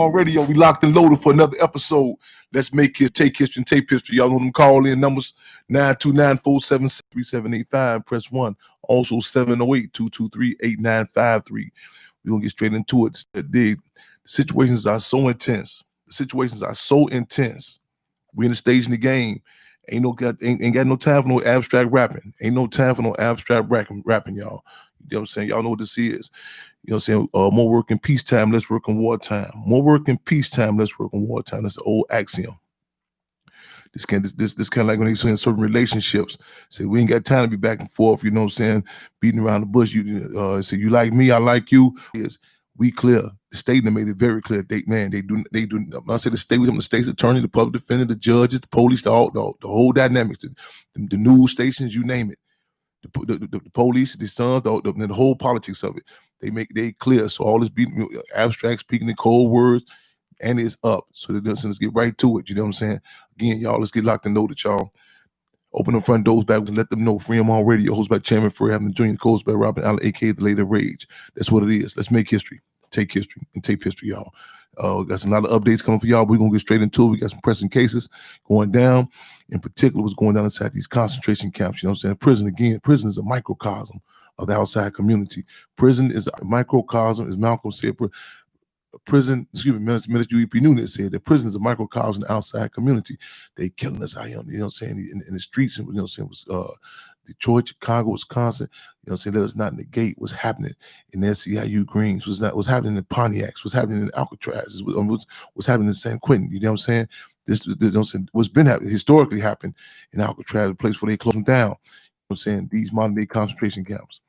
On radio, we locked and loaded for another episode. Let's make it take history and tape history. Y'all know them call in numbers 929-477-3785. Press 1. Also 708-223-8953. We're gonna get straight into it. The situations are so intense. We in the stage in the game. Ain't got no time for no abstract rapping. Ain't no time for no abstract rapping, y'all. You know what I'm saying? Y'all know what this is. You know what I'm saying? More work in peacetime, less work in wartime. More work in peacetime, less work in wartime. That's the old axiom. This kind of like when they say in certain relationships, say we ain't got time to be back and forth, you know what I'm saying? Beating around the bush. You say you like me, I like you. We clear. The state made it very clear. They do. I say the state, the state's attorney, the public defender, the judges, the police, the whole dynamics, the news stations, you name it. The police, the sons, the whole politics of it. They clear. So all this beating, abstract speaking in cold words, and it's up. So let's get right to it. You know what I'm saying? Again, y'all, let's get locked and loaded, y'all. Open the front doors back and let them know. Freedom on Radio, hosted by Chairman Fred Hampton Jr., co-hosted by Robert Allen, a.k.a. The Lady of Rage. That's what it is. Let's make history. Take history and tape history, y'all. Got a lot of updates coming for y'all. We're going to get straight into it. We got some pressing cases going down. In particular, what's going down inside these concentration camps. You know what I'm saying? Prison is a microcosm of the outside community. Prison is a microcosm, as Malcolm said. Minister U.E.P. Nunes said that prison is a microcosm of the outside community. They killing us out here, you know what I'm saying, in the streets, and you know what I'm saying, Detroit, Chicago, Wisconsin, you know what I'm saying, let us not negate what's happening in SEIU Greens, what's happening in Pontiacs, what's happening in Alcatraz, what's happening in San Quentin, you know what I'm saying? This you know what I'm saying, what's been happening, historically happened in Alcatraz, a place where they closed them down, you know what I'm saying, these modern day concentration camps.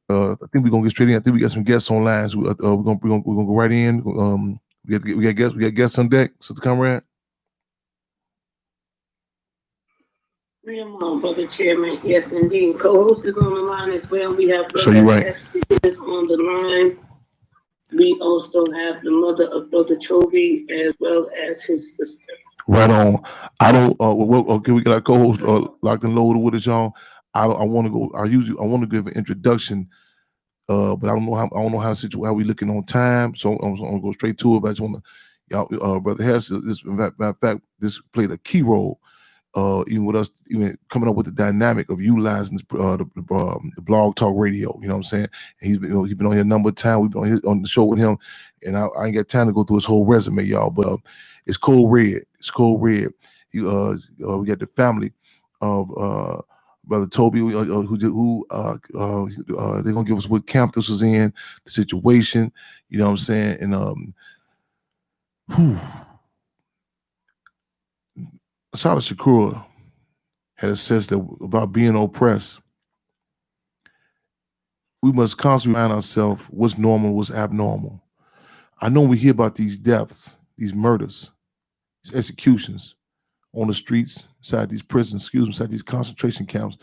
I think we're gonna get straight in. I think we got some guests on lines. We're gonna go right in. We got guests on deck. Sister Comrade. Brother Chairman. Yes, indeed. Co-host is on the line as well. We have Brother right. S on the line. We also have the mother of Brother Toby as well as his sister. Right on. I don't. Okay, we got our co-host locked and loaded with us, y'all. I want to go. I want to give an introduction. But I don't know how we looking on time, so I'm gonna go straight to it. But I just want to, y'all, Brother Hess, matter of fact, this played a key role, even with us, even coming up with the dynamic of utilizing this, the blog talk radio. You know what I'm saying? And he's been on here a number of times. We've been on the show with him, and I ain't got time to go through his whole resume, y'all. But it's Code Red. It's Code Red. We got the family of Brother Toby, they're gonna give us what camp this was in, the situation, you know what I'm saying, and Asada Shakur had a sense that about being oppressed, we must constantly remind ourselves what's normal, what's abnormal. I know when we hear about these deaths, these murders, these executions on the streets, inside these prisons, inside these concentration camps,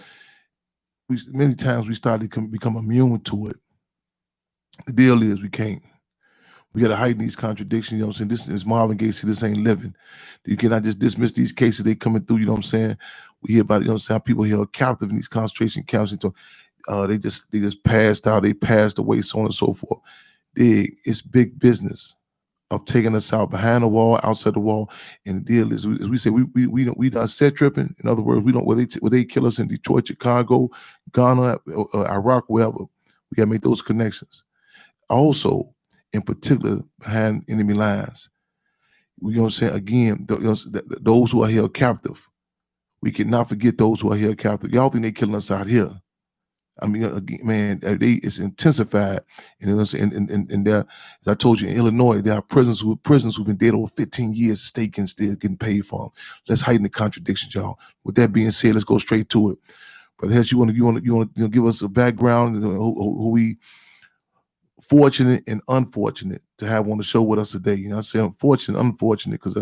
many times we start to become immune to it. The deal is we can't. We got to heighten these contradictions. You know what I'm saying? This is Marvin Gaye said, this ain't living. You cannot just dismiss these cases. They coming through, you know what I'm saying? We hear about it, you know what I'm saying? How people held captive in these concentration camps. They just passed out. They passed away, so on and so forth. It's big business of taking us out behind the wall, outside the wall. And the deal is, as we say, we done set tripping. In other words, we don't, where they kill us in Detroit, Chicago, Ghana, Iraq, wherever, we got to make those connections. Also, in particular, behind enemy lines, we gonna say again, those who are held captive. We cannot forget those who are held captive. Y'all think they killing us out here? I mean, again, man, it's intensified, and there, as I told you, in Illinois, there are prisons who've been dead over 15 years. State can still getting paid for them. Let's heighten the contradictions, y'all. With that being said, let's go straight to it. Brother Hess, you want to give us a background, who we fortunate and unfortunate to have on the show with us today. You know, I say unfortunate, because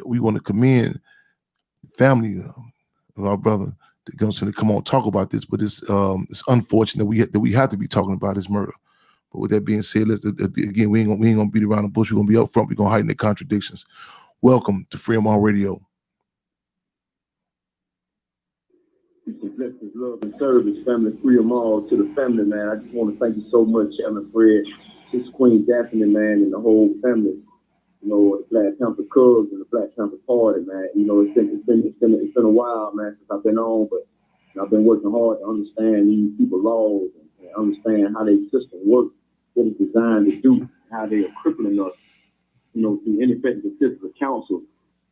we want to commend the family of our brother to come on talk about this. But it's unfortunate that we have to be talking about his murder. But with that being said, again, we ain't gonna beat around the bush. We're gonna be up front. We're gonna heighten the contradictions. Welcome to Freedom on Radio. Blessings, love, and service, family, free them all. To the family, man, I just want to thank you so much, Chairman Fred. Sister Queen Daphne, man, and the whole family, you know, the Black Panther Cubs and the Black Panther Party, man. You know, it's been a while, man, since I've been on, but I've been working hard to understand these people's laws and understand how their system works, what it's designed to do, how they are crippling us, you know, through ineffective fiscal counsel,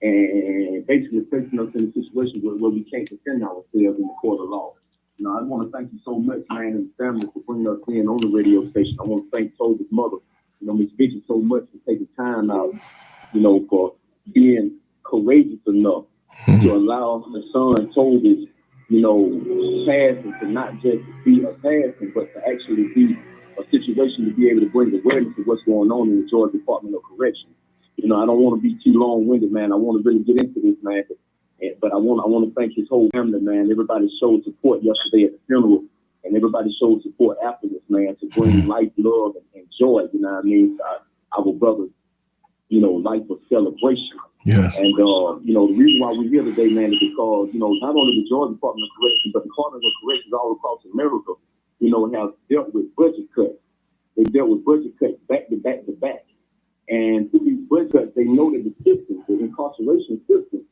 and basically placing us in a situation where we can't defend ourselves in the court of law. You know, I want to thank you so much, man, and the family for bringing us in on the radio station. I want to thank Toby's mother, you know, Miss Vicky, so much for taking time out, you know, for being courageous enough to allow the son Toby, you know, passing to not just be a passing, but to actually be a situation to be able to bring awareness to what's going on in the Georgia Department of Corrections. You know, I don't want to be too long-winded, man. I want to really get into this, man. But I want to thank his whole family, man. Everybody showed support yesterday at the funeral, and everybody showed support afterwards, man, to bring life, love, and joy, you know what I mean, to our brothers, you know, life of celebration. Yes. And, you know, the reason why we're here today, man, is because, you know, not only the Georgia Department of Corrections, but the Department of Corrections all across America, you know, have dealt with budget cuts. They dealt with budget cuts back to back to back. And through these budget cuts, they know that the system, the incarceration system,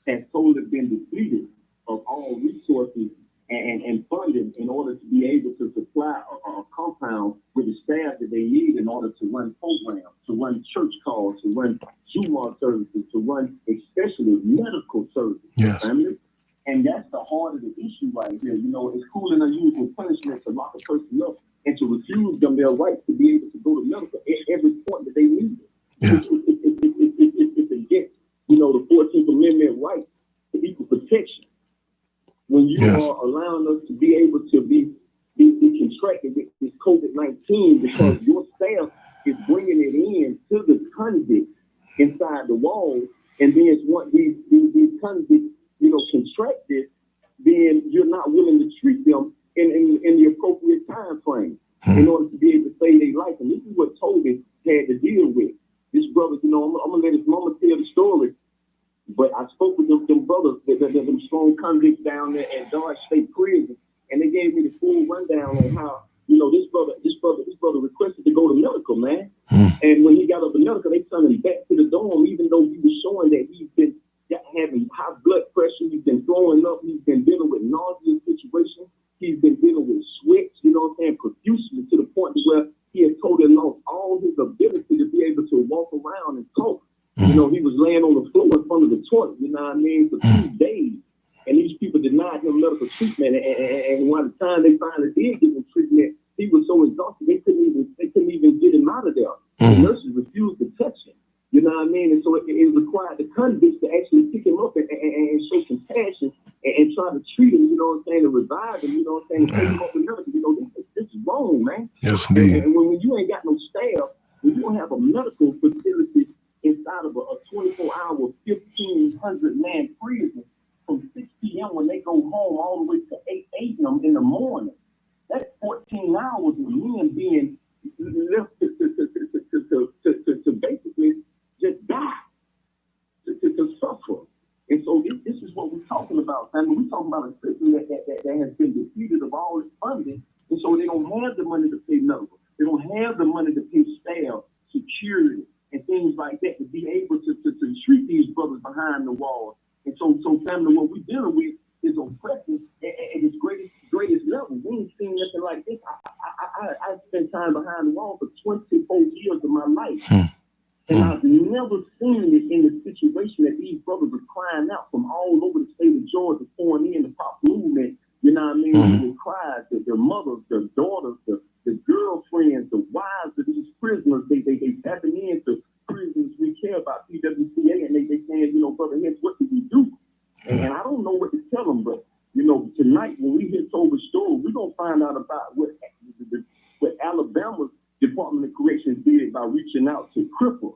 has totally been depleted of all resources and funding in order to be able to supply a compound with the staff that they need in order to run programs, to run church calls, to run juvenile services, to run especially medical services. Yes. Family. And that's the heart of the issue right here. You know, it's cruel and unusual punishment to lock a person up and to refuse them their rights to be able to go to medical at every point that they need it. Yeah. It's against, you know, the 14th Amendment right to equal protection. When you are allowing us to be able to be contracted with this COVID-19 because your staff is bringing it in to the convicts inside the walls, and then once these convicts, you know, contract it, then you're not willing to treat them in the appropriate time frame in order to be able to save their life. And this is what Toby had to deal with. This brother, you know, I'm gonna let his mama tell the story, but I spoke with them brothers, them strong convicts down there at Dodge State Prison, and they gave me the full rundown on how, you know, this brother requested to go to medical, man. And when he got up to medical, they sent him back to the dorm, even though he was showing that he's been having high blood pressure, he's been throwing up, he's been dealing with nauseous situations, he's been dealing with sweats, you know what I'm saying, profusely, to the point where he has totally lost all his ability to be able to walk around and talk. You know, he was laying on the floor in front of the toilet, you know what I mean, for 2 days. And these people denied him medical treatment. And by the time they finally did give him treatment, he was so exhausted they couldn't even get him out of there. The nurses refused to touch him. You know what I mean? And so it required the convicts to actually pick him up and show compassion and try to treat him, you know what I'm saying, and revive him, you know what I'm saying, and take him up to medical. You know, this is wrong, man. Yes, indeed. And when you ain't got no staff, when you don't have a medical facility inside of a 24-hour, 1,500-man prison from 6 p.m. when they go home all the way to 8 a.m. in the morning, that's 14 hours of men being left to basically just die, to suffer. And so this is what we're talking about. I mean, we're talking about a system that has been depleted of all its funding, and so they don't have the money to pay medical. They don't have the money to pay staff, security, and things like that to be able to treat these brothers behind the walls. And so family, what we're dealing with is oppression at its greatest level. We ain't seen nothing like this. I spent time behind the wall for 24 years of my life. And I've never seen it in the situation that these brothers are crying out from all over the state of Georgia, pouring in the pop movement, you know what I mean? They cry that their mothers, their daughters, the girlfriends, the wives of these prisoners, they tapping into prisons we care about, PWCA, and they saying, you know, brother, here's what do we do? And I don't know what to tell them, but, you know, tonight when we hear Toby's story, we're going to find out about what Alabama's Department of Corrections did by reaching out to CRIPA.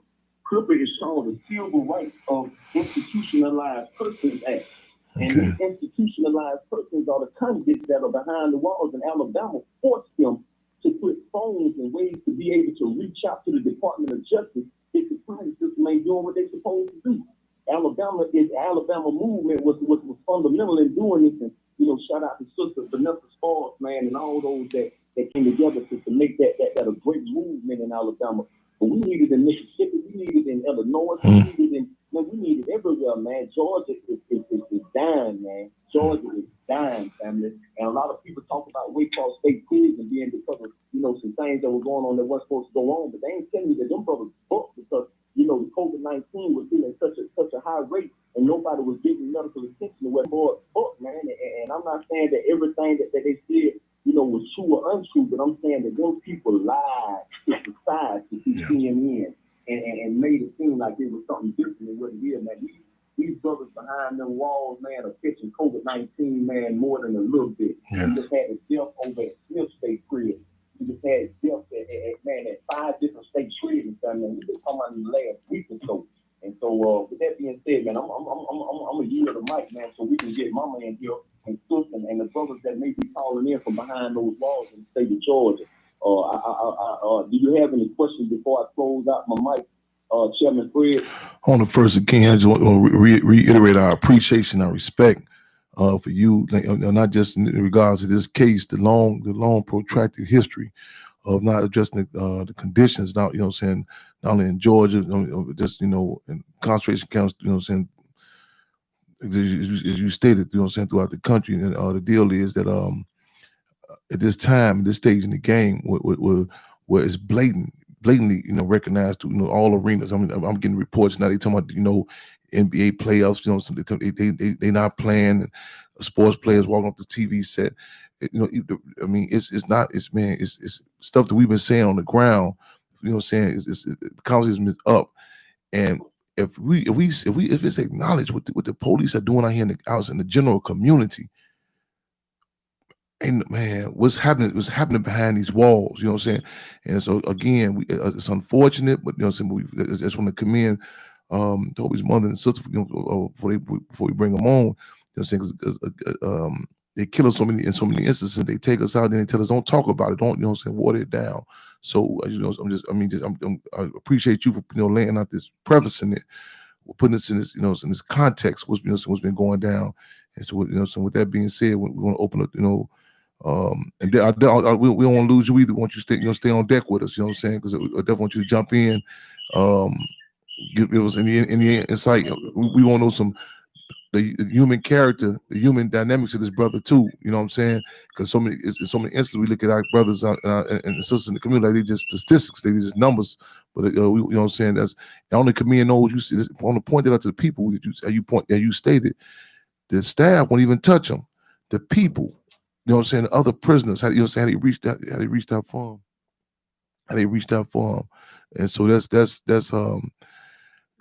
CRIPA is called the Civil Rights of Institutionalized Persons Act. And these institutionalized persons are the convicts that are behind the walls, and Alabama forced them to put phones and ways to be able to reach out to the Department of Justice if the prison system ain't doing what they're supposed to do. Alabama movement was fundamental in doing this, and you know, shout out to Sister Vanessa Sparks, man, and all those that that came together to make that a great movement in Alabama. But we need it in Mississippi, we need it in Illinois, we need it in, man, we need it everywhere, man. Georgia is dying, man. Georgia is dying, family. And a lot of people talk about Wake Forest State prison being because of, some things that were going on that weren't supposed to go on, but they ain't telling you that them brothers booked because, the COVID-19 was hitting such a high rate and nobody was getting medical attention to what boys booked, man. And I'm not saying that everything that they said, was true or untrue, but I'm saying that those people lied to society, to CNN, and made it seem like it was something different than what it is, man. These brothers behind them walls, man, are catching COVID-19, man, more than a little bit. Yeah. We just had a death over at Smith State Prison. We just had death at 5 different state prisons. I mean, we just talking about in the last week or so. And so, with that being said, man, I'm a yield the mic, man, so we can get Mama in here and sister and the brothers that may be calling in from behind those walls in the state of Georgia. Do you have any questions before I close out my mic, Chairman Fred? On the first again, I just want to reiterate our appreciation, our respect for you, not just in regards to this case, the long protracted history of not addressing the conditions, not saying not only in Georgia, just in concentration camps, as you stated, throughout the country. And the deal is that at this time, this stage in the game, where it's blatantly, recognized to all arenas. I mean, I'm getting reports now. They talking about NBA playoffs. They not playing. Sports players walking off the TV set. It's stuff that we've been saying on the ground. The conversation is up, and if it's acknowledged what the police are doing out here in the general community. And man, what's happening behind these walls, And so again, it's unfortunate, but we just want to commend Toby's mother and sister before we bring them on. Because they kill us in so many instances. They take us out and they tell us don't talk about it, don't water it down. So I appreciate you for laying out this, prefacing it, putting this in this in this context. What's been going down. And so so with that being said, we want to open up and we don't want to lose you either. We want you to stay on deck with us. Because I definitely want you to jump in. Give us any insight. We want to know the human character, the human dynamics of this brother too. Because so many instances we look at our brothers and sisters in the community, like they just statistics, they just numbers. But that's the only commend knows. You see, I want to point that out to the people. You stated, the staff won't even touch them. The people. The other prisoners, how they reached out for him. How they reached out for him. And so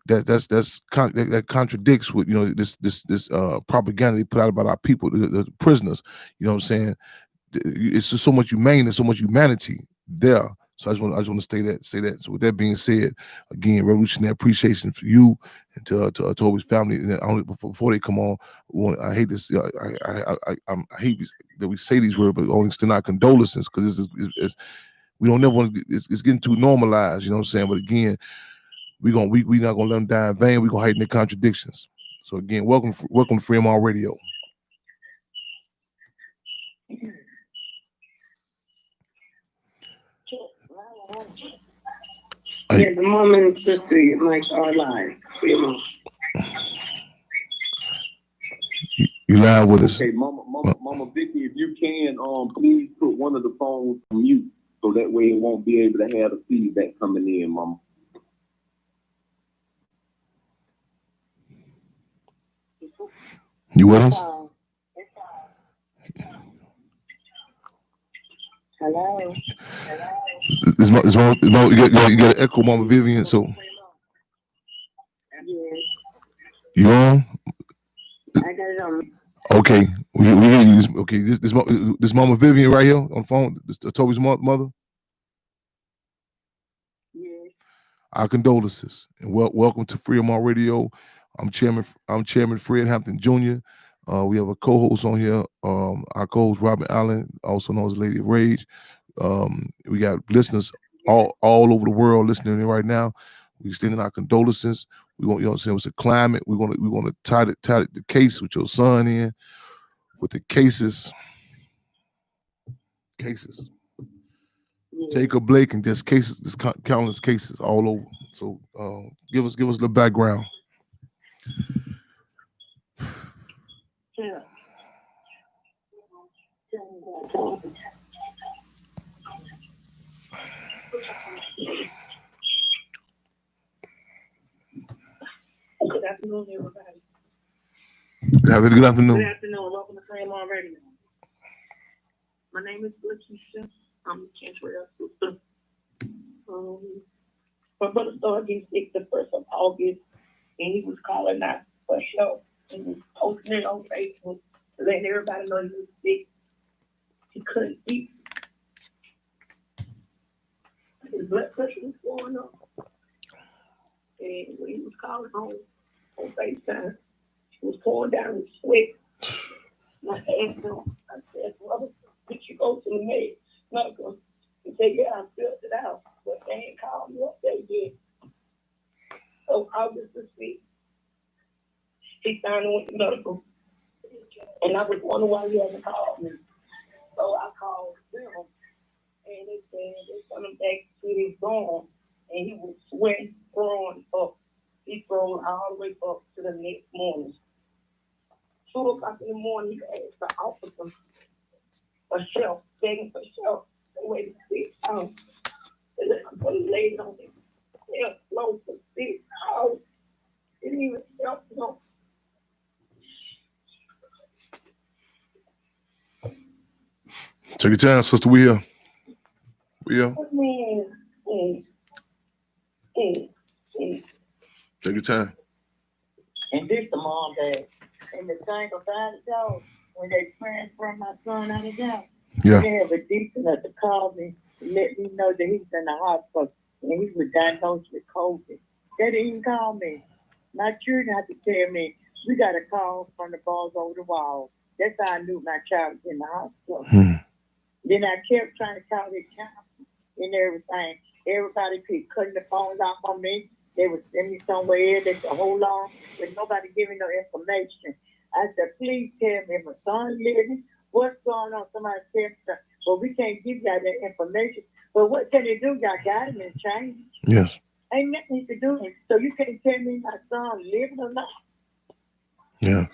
that contradicts with this propaganda they put out about our people, the prisoners. It's just so much humane and so much humanity there. So I just want to say that. So with that being said, again, revolutionary appreciation for you and to Toby's family. And only before they come on, I hate this. I hate that we say these words, but only extend our condolences because we don't never want to. It's getting too normalized. But again, we not gonna let them die in vain. We're gonna hide in the contradictions. So again, welcome to Free MR Radio. Yeah, the mom and sister, your mics are live. You live with us. Okay, Mama Vicky, if you can, please put one of the phones on mute so that way it won't be able to have the feedback coming in, Mama. You with us? Hello. You got an echo, Mama Vivian. So you on? I got it on. Okay, we hear you. Okay, this Mama Vivian right here on the phone. This Toby's mother. Yes. Our condolences and welcome to Free MR Radio. I'm Chairman Fred Hampton Jr. We have a co-host on here. Our co-host Robin Allen, also known as Lady of Rage. We got listeners all over the world listening in right now. We extending our condolences. We want it's a climate. We want to tie the case with your son in with the cases. Jacob Blake, and there's cases, there's countless cases all over. So give us the background. Yeah. Good afternoon, everybody. Good afternoon. Good afternoon. Welcome to Frame Already. My name is Lakeisha. I'm the Cantrell sister. My brother started getting sick the 1st of August, and he was calling out for help. He was posting it on Facebook, letting everybody know he was sick. He couldn't eat. His blood pressure was going up. And when he was calling home on FaceTime, he was pouring down his sweat. And I asked him, I said, brother, did you go to the medical? He said, yeah, I filled it out. But they ain't called me up there yet. So August the 6th, he finally went to medical. And I was wondering why he hadn't called me. So I called them, and they said they sent him back to his dorm, and he was sweating, throwing up. He thrown all the way up to the next morning. 2 o'clock in the morning, he asked the officer for help, begging for help. They waited 6 hours. They let him put his legs on him. They were close for 6 hours. They didn't even help him. Take your time, sister. We here. Take your time. And this the mom that, and the thing about it though, when they transfer my son out of jail, Yeah. they have a decent enough to call me to let me know that he's in the hospital and he was diagnosed with COVID. They didn't even call me. My children had to tell me, we got a call from the bars over the wall. That's how I knew my child was in the hospital. Then I kept trying to call their child and everything. Everybody kept cutting the phones off on me. They would send me somewhere. They said, hold on, but nobody giving no information. I said, please tell me if my son's living. What's going on? Somebody said, well, we can't give y'all that information. But what can they do? Y'all got him in change. Yes. Ain't nothing to do. So you can't tell me my son living or not. Yeah.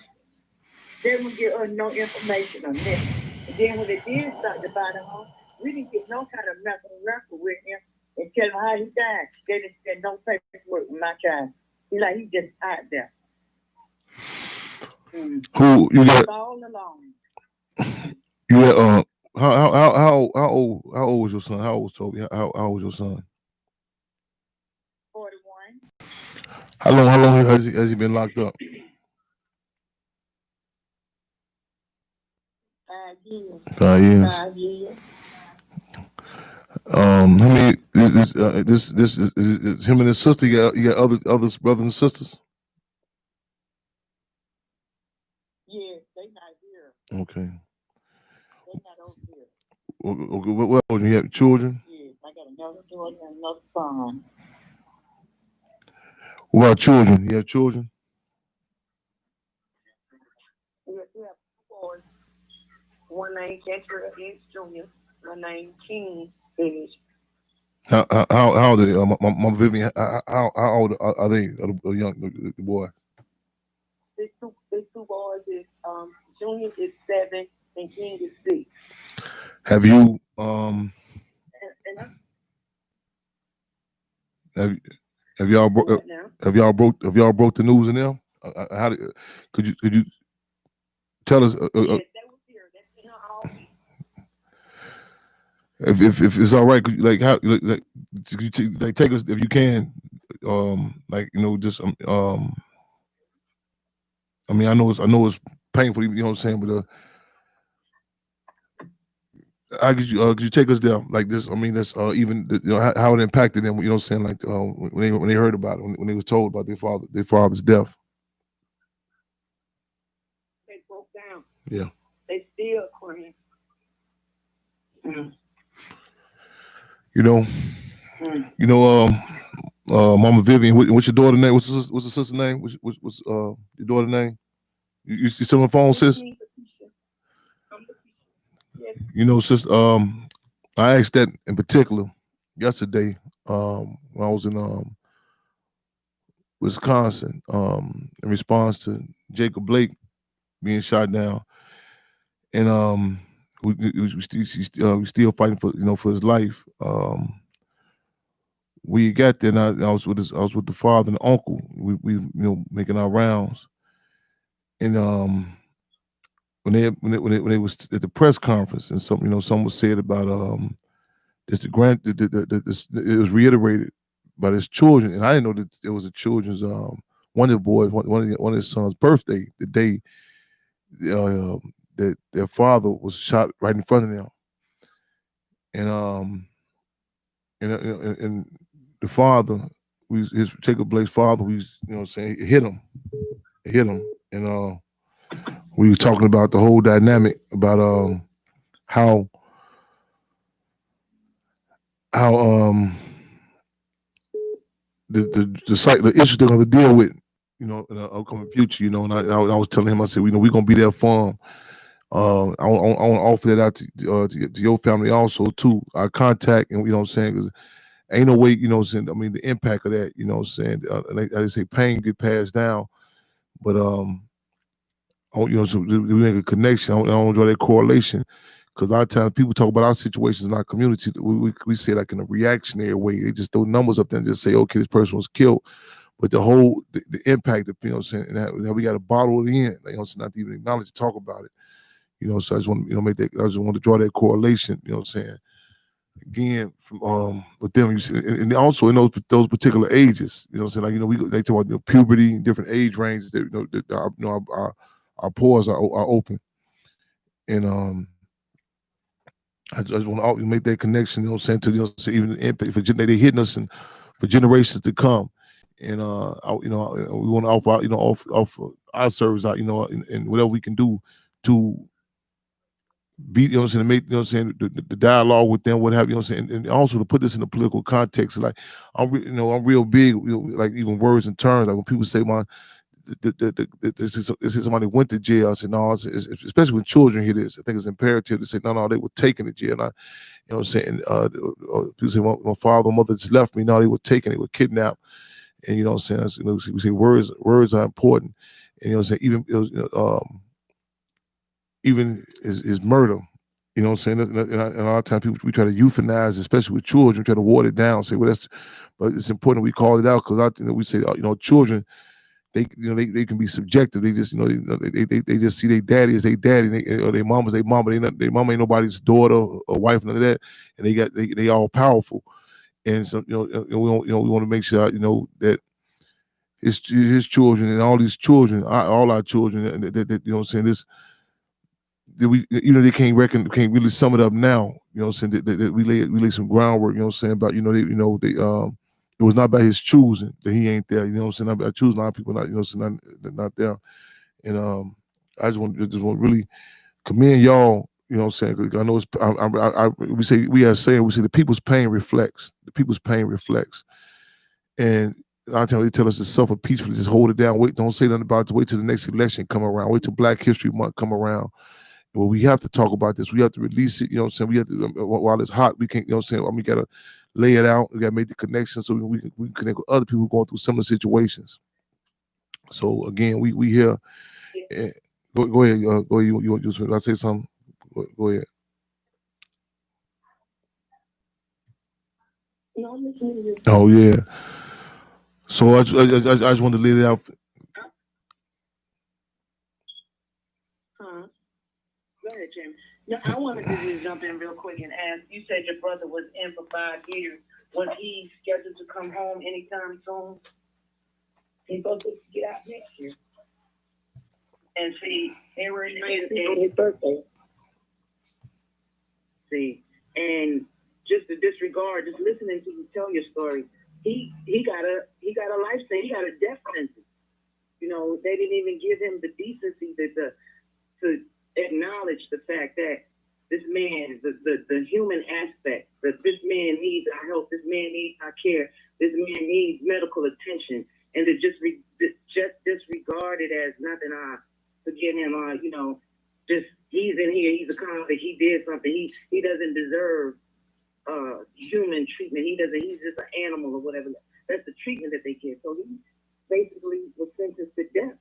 They wouldn't give us no information on this. And then when they did start to buy the home, we didn't get no kind of medical record with him and tell him how he died. They didn't send no paperwork with my child. He's like, he just out there. Who you got? All alone. You got how old was your son? How old was Toby? How old was your son? 41. How long has he been locked up? 5 years. 5 years. 5 years. How many? This is him and his sister. You got other brothers and sisters. Yeah, they not here. Okay. They not over here. Okay. What else? You have children? Yes, I got another daughter and another son. What about children? You have children? Yes, we have 2 boys. One named Cantrell Jr. One named King Edge. How old are they? My Vivian. How old are they? The young the boy. These two boys is Junior is 7 and King is 6. Have you have y'all broke the news in them? How did, could you tell us? Yes, they was here. That's in her office. If it's all right, could you, like how like could you take us if you can, just I mean I know it's painful, you know what I'm saying, but how could you take us there like this? I mean that's even how it impacted them, you know what I'm saying, like when they heard about it, when they was told about their father's death. They broke down. Yeah. They still crying. Mama Vivian, what's your daughter's name? What's the sister's name? What's your daughter's name? You still on the phone, sis? Yes. You know, sister, I asked that in particular yesterday when I was in Wisconsin in response to Jacob Blake being shot down, and we still fighting for his life. We got there, and I was with the father and the uncle. We making our rounds, and when they was at the press conference, and something was said about just it was reiterated by his children, and I didn't know that it was a children's one of the boys, one of his son's birthday, the day that their father was shot right in front of them, and the father, his Jacob Blake's father, saying hit him, and we were talking about the whole dynamic about how the issues they're going to deal with, in the upcoming future, and I was telling him, I said, we're going to be there for him. I want to offer that out to your family also too. Our contact, and because ain't no way, the impact of that, and they say pain get passed down, but so we make a connection. I don't draw that correlation, because a lot of times people talk about our situations in our community. We say like in a reactionary way. They just throw numbers up there and just say, okay, this person was killed. But the impact of, and how we got to bottle it in, not even acknowledge to talk about it. So I just want to, make that. I just want to draw that correlation. Again, from with them, and also in those particular ages. They talk about puberty and different age ranges. That our pores are open, and I just want to always make that connection. To even the impact for they hitting us and for generations to come. And we want to offer our service out, and whatever we can do to be, to make, the dialogue with them, what have you, and also to put this in a political context. Like I'm real big, like even words and terms. Like when people say, this is somebody went to jail. I said, no, especially when children hear this, I think it's imperative to say, no, they were taken to jail. And people say, my father or mother just left me. No, they were taken, they were kidnapped. And we say words are important. And even his murder, and a lot of times we try to euthanize, especially with children, try to water it down, say, well, but it's important we call it out, because I think we say, children, they they can be subjective. They just they just see their daddy as their daddy, or their mom as their mama. Their mama ain't nobody's daughter or wife, none of that, and they all powerful. And so we want to make sure that his children and all these children, all our children, that this. That we, they can't really sum it up now. That we lay some groundwork. About it was not by his choosing that he ain't there. I choose a lot of people not not there. And I just want to really commend y'all. Cause I know we say the people's pain reflects. The people's pain reflects, and a lot of times they tell us to suffer peacefully, just hold it down. Wait, don't say nothing about it. Wait till the next election come around. Wait till Black History Month come around. Well, we have to talk about this. We have to release it. We have to, while it's hot, we can't, we got to lay it out. We got to make the connection so we can connect with other people going through similar situations. So again, we here. Go ahead. Go ahead. You I say something? Go ahead. No, I'm listening to you. Oh yeah. So I just wanted to lay it out. Go ahead, Jim. No, I wanted to just jump in real quick and ask. You said your brother was in for 5 years. Was he scheduled to come home anytime soon? He's supposed to get out next year. And see, On his birthday. See, and just to disregard, just listening to you tell your story, he got a life sentence. He got a death sentence. They didn't even give him the decency to acknowledge the fact that this man, the human aspect, that this man needs our help, this man needs our care, this man needs medical attention, and to just disregard it as nothing. Forget him. Just he's in here, he's a convict, he did something, he doesn't deserve human treatment. He's just an animal or whatever. That's the treatment that they get. So he basically was sentenced to death,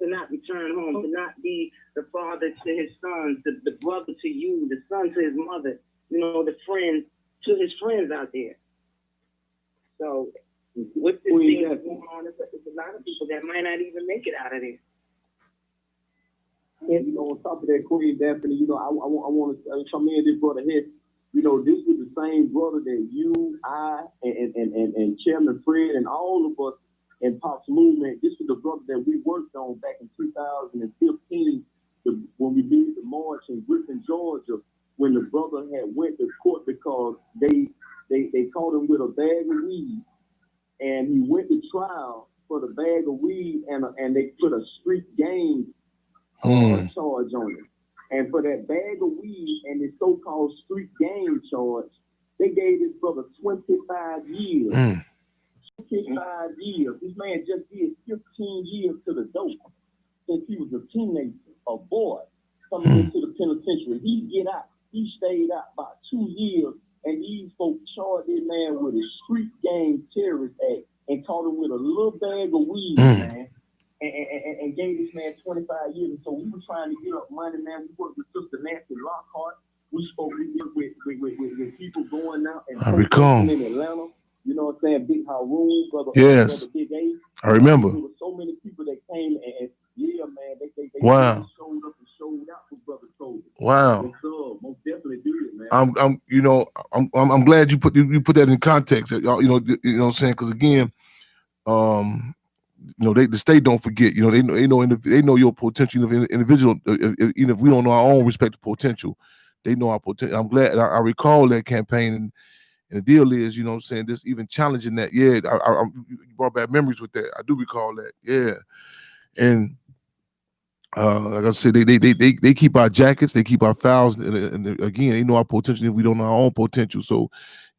to not return home, to not be the father to his sons, the brother to you, the son to his mother, the friend to his friends out there. So with this thing that's going on, there's a lot of people that might not even make it out of there. And on top of that, Queen Daphne, I want to come in this brother here. This was the same brother that you, I, and Chairman Fred and all of us in Pop's movement. This was the brother that we worked on back in 2015 when we did the march in Griffin, Georgia, when the brother had went to court because they caught him with a bag of weed, and he went to trial for the bag of weed, and they put a street gang charge on him. And for that bag of weed and the so-called street gang charge, they gave this brother 25 years. 25 years. This man just did 15 years to the dope since he was a teenager, a boy, coming into the penitentiary. He get out. He stayed out about 2 years, and these folks charged this man with a street gang terrorist act and caught him with a little bag of weed, man. And gave this man 25 years. And so we were trying to get up money, man. We worked with Sister Nancy Lockhart. We spoke with people going out and in Atlanta. You know what I'm saying? Big Haroon, brother Big A. I remember. There were so many people that came and yeah, man, they wow. Showed up and showed out for brother Toby. Wow. Yes, sir. Most definitely did, man. I'm glad you put that in context. You know what I'm saying? Because again, the state don't forget. They know your potential individual. Even if we don't know our own respective potential, they know our potential. I'm glad I recall that campaign, and the deal is, you know what I'm saying, this even challenging that. Yeah, I brought back memories with that. I do recall that. Yeah, and like I said, they keep our jackets, they keep our files, and again, they know our potential if we don't know our own potential. So,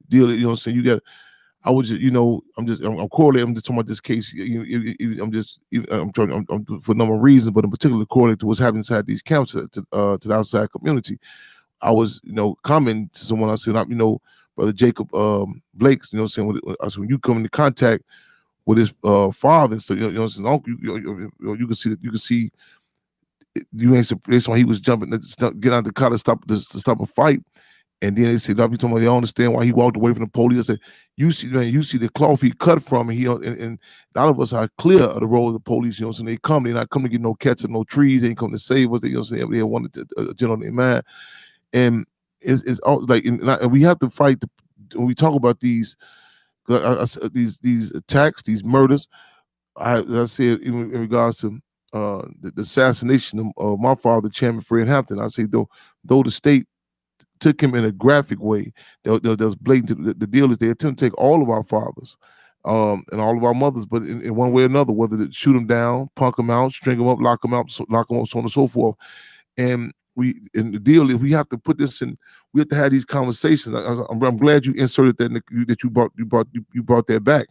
deal, you know what I'm saying, you got. I was just, I'm correlating. I'm just talking about this case. I'm for a number of reasons, but in particular, correlated to what's happening inside these camps to the outside community. I was, commenting to someone. I said, Brother Jacob Blake, saying, when you come into contact with his father, so his uncle, you can see that you ain't surprised when he was jumping, get out of the car to stop a fight. And then they said, "They don't understand why he walked away from the police." I said, "You see the cloth he cut from, and and a lot of us are clear of the role of the police. So they're not coming to get no cats and no trees. They ain't coming to save us. They wanted a general in their mind, and it's all like, and we have to fight when we talk about these attacks, these murders. I said in regards to the assassination of my father, Chairman Fred Hampton. I say though the state took him in a graphic way, there was blatant. The deal is they attempt to take all of our fathers and all of our mothers, but in one way or another, whether to shoot them down, punk them out, string them up, lock them up, so on and so forth. And the deal is we have to put this in. We have to have these conversations. I'm glad you inserted that that you brought that back.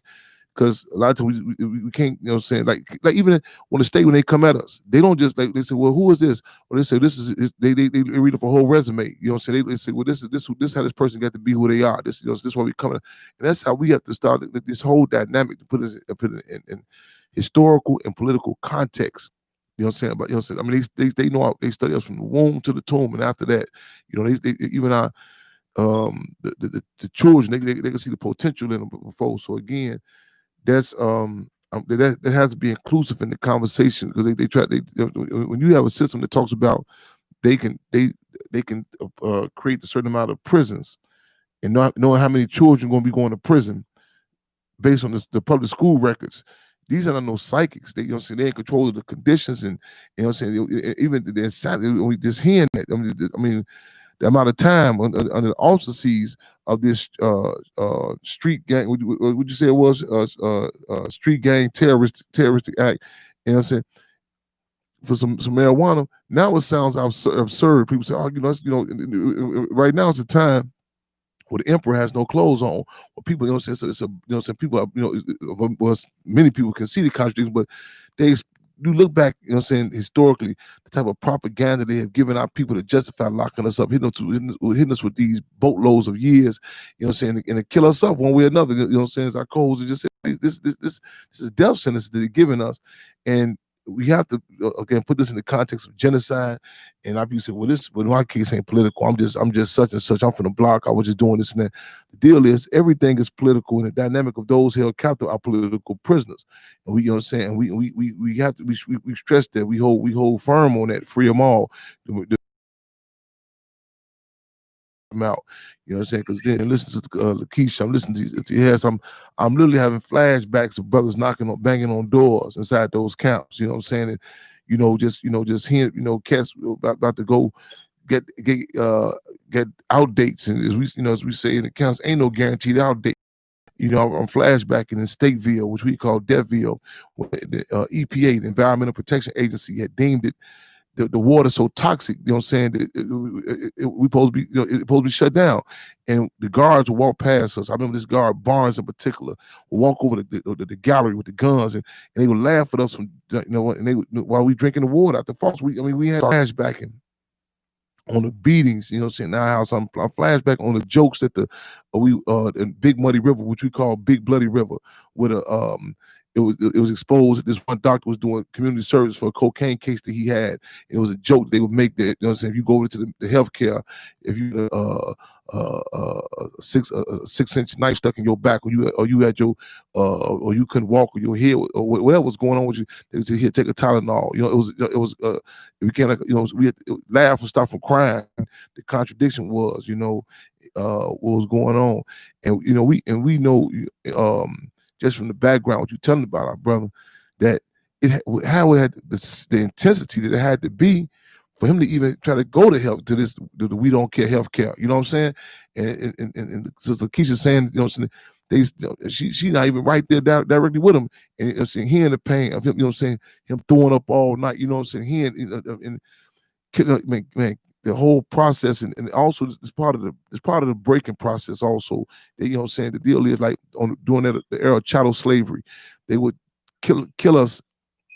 Because a lot of times we can't, saying, like even when they come at us, they don't just they say, well, who is this? Or they say, this is they read off a whole resume. They say, well, this is how this person got to be who they are. This is why we come in. And that's how we have to start this whole dynamic to put it in historical and political context. You know what I'm saying? I mean, they know they study us from the womb to the tomb, and after that, they even our the children they can see the potential in them before. So again, that's that has to be inclusive in the conversation, because they try when you have a system that talks about they can create a certain amount of prisons, and not knowing how many children are going to be going to prison based on the public school records. These are not no psychics. They they're in control of the conditions, and even the insanity. We just hearing that. I mean the amount of time under the auspices of this street gang, would you say it was street gang terroristic act? For some marijuana. Now it sounds absurd. People say, right now it's a time where the emperor has no clothes on. Or people, people, many people can see the contradiction, but look back, you know what I'm saying, historically, the type of propaganda they have given our people to justify locking us up, hitting us with these boatloads of years, you know what I'm saying, and to kill us up one way or another, you know what I'm saying, as our co-hosts just said, this is death sentence that they're giving us. And we have to, again, put this in the context of genocide. And I be saying, well, my case ain't political. I'm just such and such. I'm from the block. I was just doing this and that. The deal is everything is political, and the dynamic of those held captive are political prisoners. And we, you know what I'm saying, we have to, we stress that, we hold firm on that, free them all. Out, you know what I'm saying? Because then listen to Lakeisha, I'm listening to yes, I'm literally having flashbacks of brothers banging on doors inside those camps. You know what I'm saying? And just hearing, cats about to go get outdates, and as we say in the camps, ain't no guaranteed outdate. I'm flashbacking in Stateville, which we call Deathville, when the EPA, the Environmental Protection Agency, had deemed it the water so toxic, you know what I'm saying, we supposed to be, it's supposed to be shut down. And the guards would walk past us. I remember this guard, Barnes in particular, would walk over the gallery with the guns, and they would laugh at us from, and they would, while we drinking the water out the faucet. We had flashbacking on the beatings, you know what I'm saying? Now I'm flashback on the jokes that in Big Muddy River, which we call Big Bloody River, with it was exposed that this one doctor was doing community service for a cocaine case that he had. It was a joke they would make that, you know what I'm saying, if you go over to the healthcare, if you a 6-inch knife stuck in your back, or you had your or you couldn't walk, or your head, or whatever was going on with you, they would say, here, take a Tylenol. It was we can't, we had to laugh and stop from crying. The contradiction was, what was going on. And we know just from the background, what you're telling about our brother, that how it had the intensity that it had to be for him to even try to go to health, to this, the we don't care healthcare. You know what I'm saying? And Sister Keisha's saying, she's not even right there directly with him, and hearing the pain of him, you know what I'm saying, him throwing up all night, you know what I'm saying, hearing, man, the whole process, and also it's part of the breaking process also. You know what I'm saying? The deal is like during the era of chattel slavery, they would kill us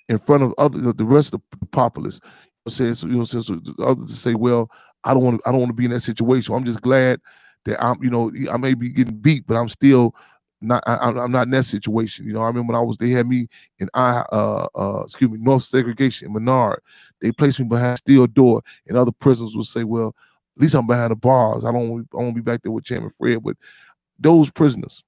in front of the rest of the populace. So so the others to say, well, I don't want to be in that situation. I'm just glad that I may be getting beat, but I'm still not. I'm not in that situation. I remember when they had me in North Segregation in Menard. They placed me behind a steel door, and other prisoners would say, well, at least I'm behind the bars. I don't want to be back there with Chairman Fred. But those prisoners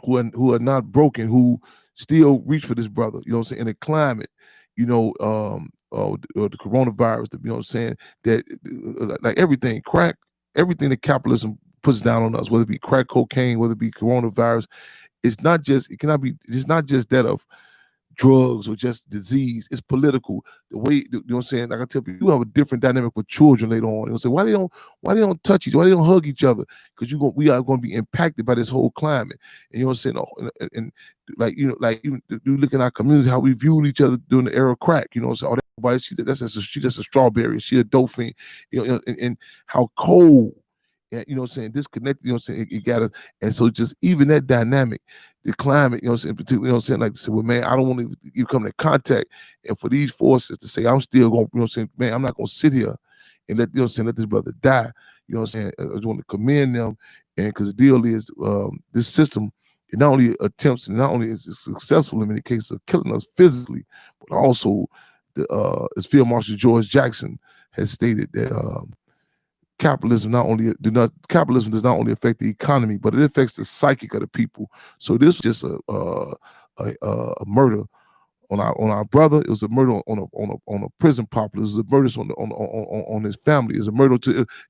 who are not broken, who still reach for this brother, you know what I'm saying, in the climate, or the coronavirus, you know what I'm saying, that like everything, crack, everything that capitalism puts down on us, whether it be crack cocaine, whether it be coronavirus, it's not just that of drugs or just disease. It's political. The way, you know what I'm saying, like I tell people, you have a different dynamic with children later on. You'll say, why they don't touch each other, why they don't hug each other? Because we are going to be impacted by this whole climate. And you know what I'm saying, and you look in our community, how we viewed each other during the era of crack, you know what I'm saying, she's just a strawberry, she a dope fiend, and how cold, you know what I'm saying, disconnected, you know what I'm saying, it got us. And so just even that dynamic, the climate, you know what I'm saying, in particular, you know what I'm saying, like to say, well, man, I don't want to even come in contact. And for these forces to say, I'm still going, you know what I'm saying, man, I'm not going to sit here and let this brother die. You know what I'm saying? I just want to commend them. And because the deal is, this system, it not only attempts, and not only is it successful in many cases of killing us physically, but also, as Field Marshal George Jackson has stated, that capitalism does not only affect the economy, but it affects the psychic of the people. So this was just a murder on our brother. It was a murder on a prison populace. It was a murder on his family. It was a murder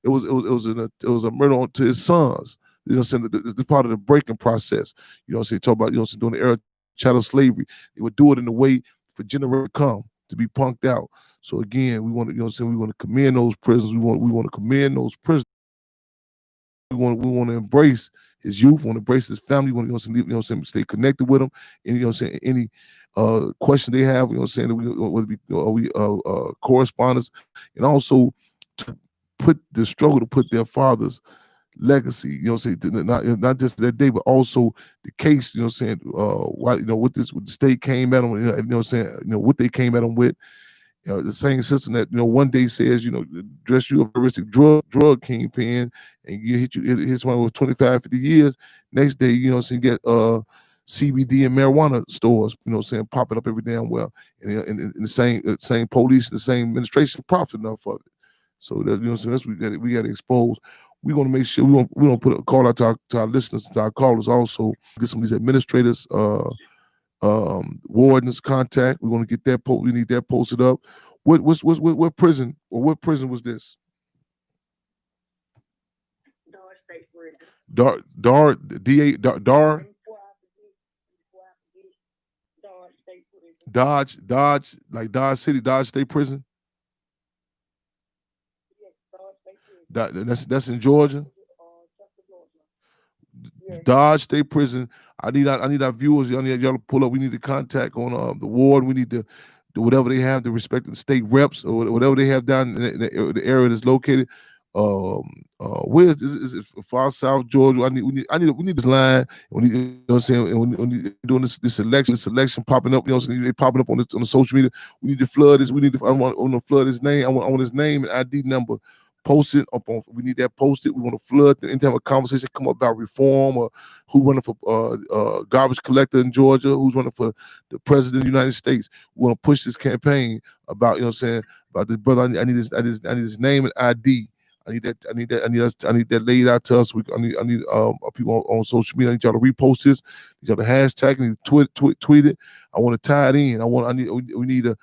it was a murder to his sons. You know what I'm saying? The part of the breaking process. You know what I'm saying? Talk about, you know what I'm saying, during the era of chattel slavery, they would do it in a way for generations to come to be punked out. So again, we want to, you know what I'm saying, we want to commend those prisoners. We want to commend those prisoners. We want to embrace his youth. We want to embrace his family. We want to, you know what I'm saying, stay connected with them. And, you know what I'm saying, any question they have, you know what I'm saying, whether we correspondence, and also to put the struggle to put their fathers' legacy, you know what I'm saying, not just that day, but also the case, you know what I'm saying, why, you know, what the state came at them, you know what I'm saying, you know, what they came at them with. The same system that, you know, one day says, you know, dress you up a risky drug kingpin and you hit someone with 25, 50 years. Next day, you know what I'm saying, get CBD and marijuana stores, you know what I'm saying, popping up every damn well. And the same police, the same administration profit enough of it. So that, you know what I'm saying, that's what we got to expose. We're going to make sure we don't put a call out to our listeners, to our callers also. Get some of these administrators, wardens contact. We want to get that we need that posted up. What prison, or what prison was this? Dodge State Prison. Dodge like Dodge City, Dodge State Prison. Yes, Dodge State Prison. That's in Georgia. Dodge State Prison. I need our viewers. Y'all to pull up. We need to contact on the ward. We need to do whatever they have to respect the state reps or whatever they have down in the area that's located. Where is it far south Georgia? We need this line. We need, you know what I'm saying, and when you doing this election popping up, you know what I'm saying, they popping up on the social media. We need to flood this. I want to flood his name. I want his name and ID number posted up on. We need that posted. We want to flood. Anytime a conversation come up about reform or who running for garbage collector in Georgia, who's running for the president of the United States. We want to push this campaign about, you know what I'm saying, about this brother. I need his name and ID. I need that laid out to us. I need people on social media. I need y'all to repost this. I need y'all to hashtag. I need tweet it. I want to tie it in. We need a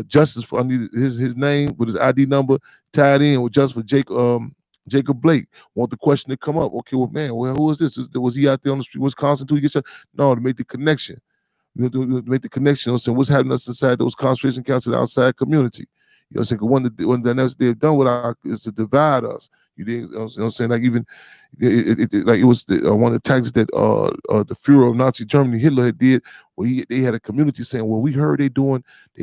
justice for. I need his name with his ID number tied in with justice for Jacob Blake. Want the question to come up? Okay, well, man, who is this? Was he out there on the street, Wisconsin, to get shot? No, to make the connection. To make the connection. You know what I'm saying? What's happening inside those concentration camps in the outside community? You know what I'm saying? One of the next they've done with us is to divide us. You know what I'm saying? Like even it was one of the tactics that the Führer of Nazi Germany, Hitler, had did, where they had a community saying, well, we heard they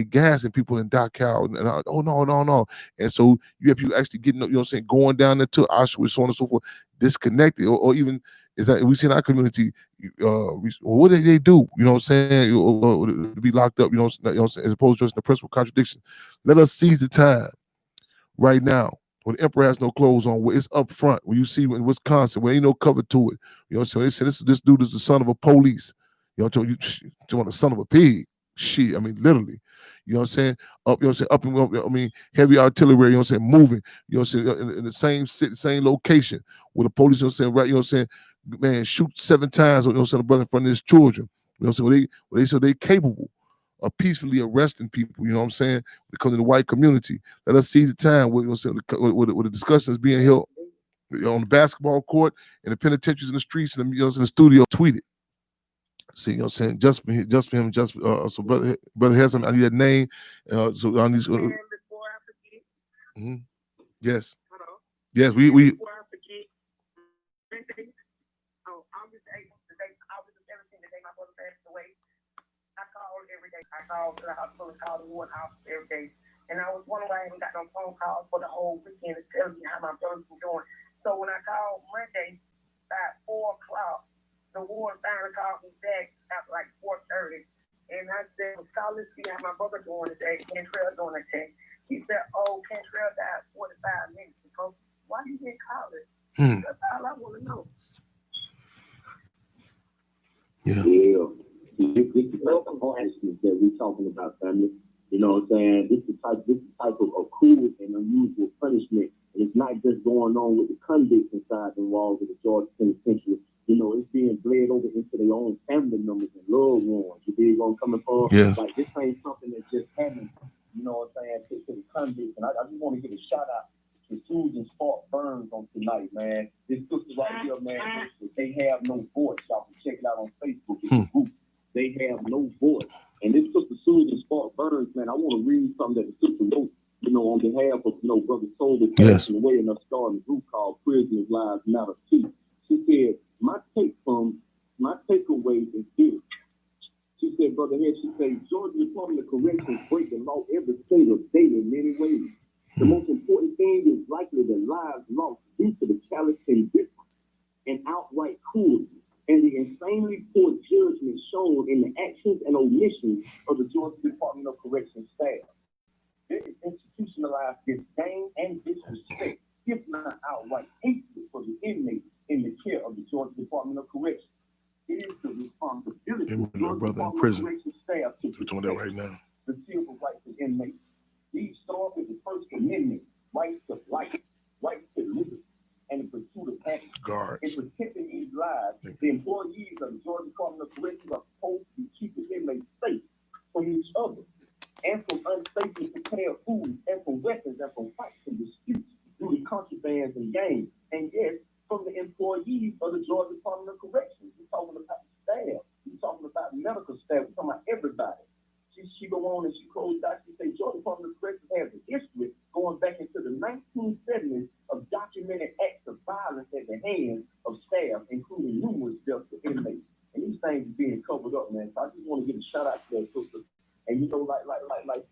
gassing people in Dachau, and oh no. And so you have people actually getting, you know what I'm saying, going down there to Auschwitz, so on and so forth, disconnected, or even is that we see in our community, what did they do? You know what I'm saying? To be locked up, you know what I'm saying, as opposed to just the principal contradiction. Let us seize the time right now when the emperor has no clothes on, where it's up front, where you see in Wisconsin, where ain't no cover to it. You know what I'm saying? They say this dude is the son of a police. You know, you want the son of a pig. Shit, I mean, literally. You know what I'm saying? Up, you know what I'm saying? I mean, heavy artillery, you know what I'm saying, moving, you know what I'm saying, in the same city, same location, where the police, you know what I'm saying, right, you know what I'm saying, man, shoot 7 times, you know what I'm saying, brother in front of his children. You know what I'm saying? They capable of peacefully arresting people, you know what I'm saying, because of the white community. Let us seize the time where, you know what I'm saying, where the discussion is being held on the basketball court, in the penitentiaries, in the streets, in the, you know, in the studio, tweet it. See, you know what I'm saying? Just for him, so brother has something. I need that name. So I need. Before I forget. Yes. Hello? Yes. We. Before I forget. August 8th, August 17th, the day my brother passed away. I called every day. I called to the hospital, called the ward office every day. And I was wondering why I haven't got no phone calls for the whole weekend to tell me how my brother's been doing. So when I called Monday at 4 o'clock, the ward finally called me back after like 4:30. And I said, well, call and see how my brother doing today. Cantrell doing today. He said, oh, Cantrell died 45 minutes ago. Why you didn't call it? That's all I want to know. Yeah. This is the type of honesty that we're talking about, family. You know what I'm saying? This is the type of cruel and unusual punishment. And it's not just going on with the convicts inside the walls of the Georgia Penitentiary. You know, it's being bled over into their own family members and loved ones. You dig where I'm coming from? Yeah. Like, this ain't something that just happened, you know what I'm saying, to the convicts. And I just want to give a shout out to Susan Spark Burns on tonight, man. This sister right here, man, they have no voice. Y'all can check it out on Facebook. It's a group. They have no voice. And this sister Susan Spark Burns, man, I want to read something that the sister wrote, you know, on behalf of, you know, Brother Toby passing away, and us starting a group called Prisoners' Lives Matter Too. She said, my takeaway is this. She said, Brother Head, she said, Georgia Department of Corrections break the law every single day in many ways. The most important thing is likely the lives lost due to the brutality and difference and outright cruelty, and the insanely poor judgment shown in the actions and omissions of the Georgia Department of Corrections staff. It is institutionalized disdain and disrespect, if not outright hatred for the inmates in the care of the Georgia Department of Corrections. It is the responsibility of the Georgia Department of Corrections staff to protect right now. the civil rights of inmates. These start with the First Amendment, rights to life, rights to liberty, and the pursuit of happiness. Guards. In protecting these lives, the employees of the Georgia Department of Corrections are supposed to be keeping inmates safe from each other and from unsafely prepared food and from weapons and from fights and disputes due to contrabands and gangs. And yes, from the employees of the Georgia Department of Corrections. We're talking about staff. We're talking about medical staff. We're talking about everybody. She go on and she closed out. She said Georgia Department of Corrections has a history going back into the 1970s of documented acts of violence at the hands of staff, including numerous deaths of inmates. And these things are being covered up, man. So I just want to give a shout out to that sister. And you know, like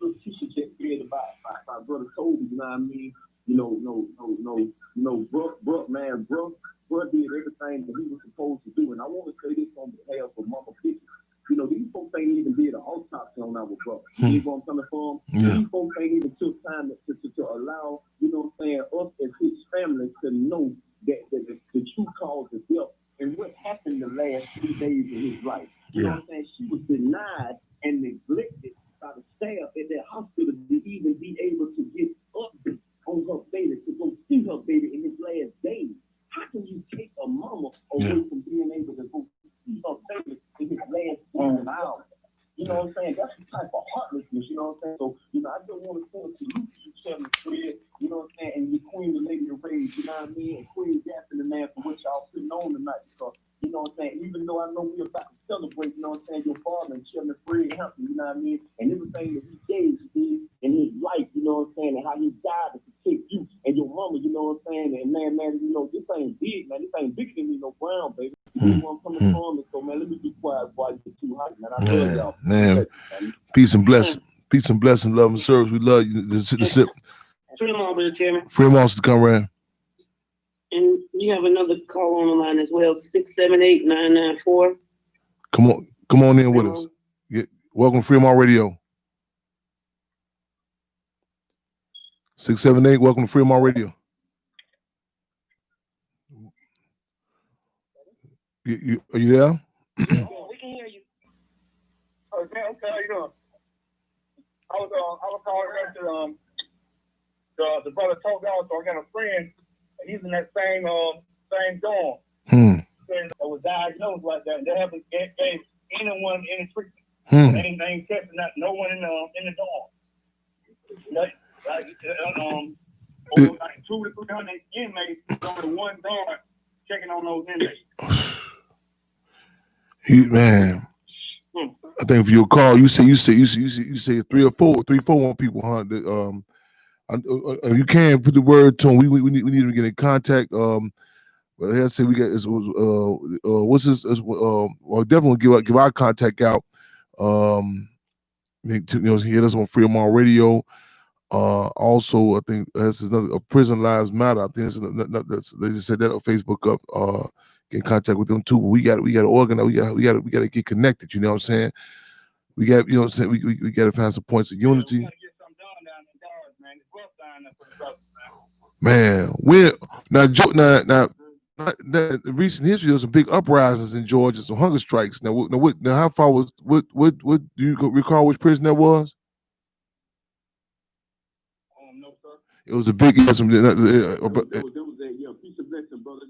Tisha just said about brother Toby, you know what I mean? Bro did everything that he was supposed to do. And I want to say this on behalf of Mama Pitcher. You know, these folks ain't even did an autopsy on our brother. You know what I'm coming from? Yeah. These folks ain't even took time to allow, you know what I'm saying, us as his family to know that the true cause of death and what happened the last 3 days of his life. You know what I'm saying? She was denied and neglected by the staff at that hospital to even be able to get updates on her baby, to go see her baby in his last days. How can you take a mama away from being able to go see her baby in his last hours? You know what I'm saying? That's the type of heartlessness, you know what I'm saying? So, you know, I just want to point to you, Shelly Fred, you know what I'm saying? And your Queen, the Lady of Rage, you know what I mean? And Queen Jackson, the man, for what y'all putting on tonight. Because, you know what I'm saying? Even though I know we're about to celebrate, you know what I'm saying, your father and Shelly Fred Hampton, you know what I mean? And everything that he gave you in his life, you know what I'm saying? And how he died to protect you and your mama, you know what I'm saying? And man, you know, this ain't big, man. This ain't bigger than me, no Brown, baby. You know where I'm coming from? So, man, let me be quiet before I get too hot, man. I love y'all. Man. Peace and blessing. Peace and blessing, love and service. We love you. Fremont, Brother Chairman. Fremont wants to come around. And you have another call on the line as well, 678-994. Come on in with us. Welcome to Fremont Radio. 678, welcome to Fremont Radio. Are you there? We can hear you. Okay, how you doing? I was calling back to the brother Toby. Also, I got a friend. He's in that same dorm. That was diagnosed like that. They haven't gave anyone any treatment. They ain't testing no one in the dorm. Over like 200 to 300 inmates on the one dorm checking on those inmates. Man, I think if you call, you say 3 or 4 people, huh? You can put the word to them. We need to get in contact. But I say we got what's this? Well, definitely give our contact out. Hit us on Fremont Radio. Also, I think this is another Prison Lives Matter. I think they just said that on Facebook up. Get in contact with them too. But we got to organize. We got to get connected. You know what I'm saying? We got, you know what I'm saying. We got to find some points of unity. We gotta get something done down in Dallas, man. It's rough down there for the brothers, Man, the recent history, there was some big uprisings in Georgia, some hunger strikes. Now how far was what do you recall which prison that was? No, sir. It was a big. That was piece of blessing, brother.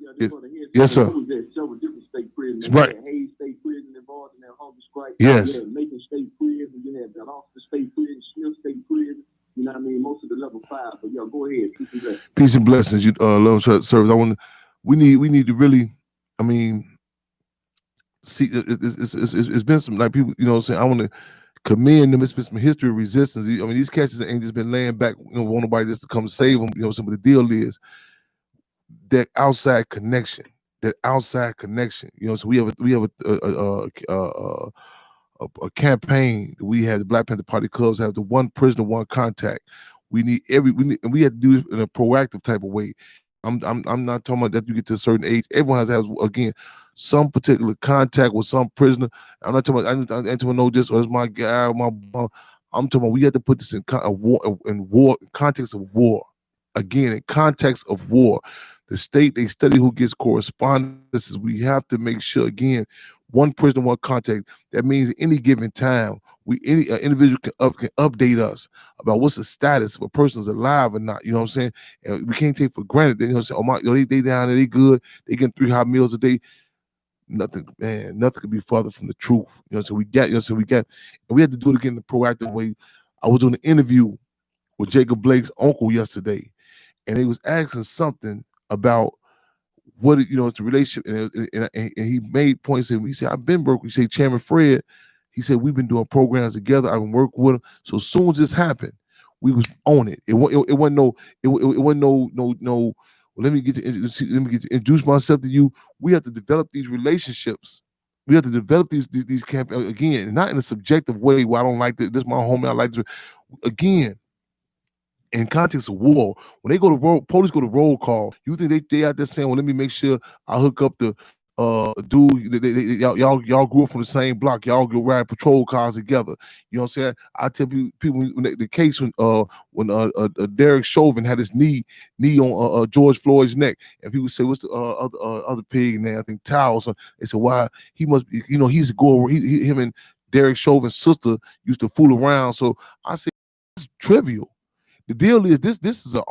Yes, sir. It was at several different state prisons. Right. You had Hayes State Prison involved in that hunger strike. Yes. You had Macon State Prison. You had Austin State Prison, Smith State Prison. You know what I mean? Most of the level 5. But go ahead. Peace and blessings. Peace and blessings. You love service. We need to really. I mean, see, it's been some like people. You know what I'm saying? I want to commend them. It's been some history of resistance. I mean, these cats ain't just been laying back. You know, want nobody just to come save them. You know, some of the deal is that outside connection. You know, so we have a campaign. We have the Black Panther Party clubs have the one prisoner, one contact. We have to do it in a proactive type of way. I'm not talking about that you get to a certain age. Everyone has again some particular contact with some prisoner. I'm not talking about I need to know this or it's my guy, I'm talking about we have to put this in context of war. Again, in context of war. The state, they study who gets correspondences. We have to make sure, again, one prisoner, one contact. That means at any given time, any individual can update us about what's the status if a person's alive or not. You know what I'm saying? And we can't take for granted that, you know, say, oh my, they down there, they good, they getting 3 hot meals a day. Nothing could be further from the truth. You know, so we got, and we had to do it again in a proactive way. I was doing an interview with Jacob Blake's uncle yesterday, and he was asking something about what, you know, it's the relationship, and he made points. And he said, I've been broke. He said, Chairman Fred, he said, we've been doing programs together. I've been working with him. So as soon as this happened, we was on it. It wasn't no. Well, let me get to introduce myself to you. We have to develop these relationships. We have to develop these campaigns again, not in a subjective way where I don't like this. This is my homie. I like this. Again, in context of war, when they go to police go to roll call, you think they out there saying, well, let me make sure I hook up the dude, y'all grew up from the same block, y'all go ride patrol cars together. You know what I'm saying? I tell people when the case when Derek Chauvin had his knee on George Floyd's neck, and people say, what's the other pig name? I think Tao. So they said, why he must be, you know, he used to go over, him and Derek Chauvin's sister used to fool around. So I said, it's trivial. The deal is this is an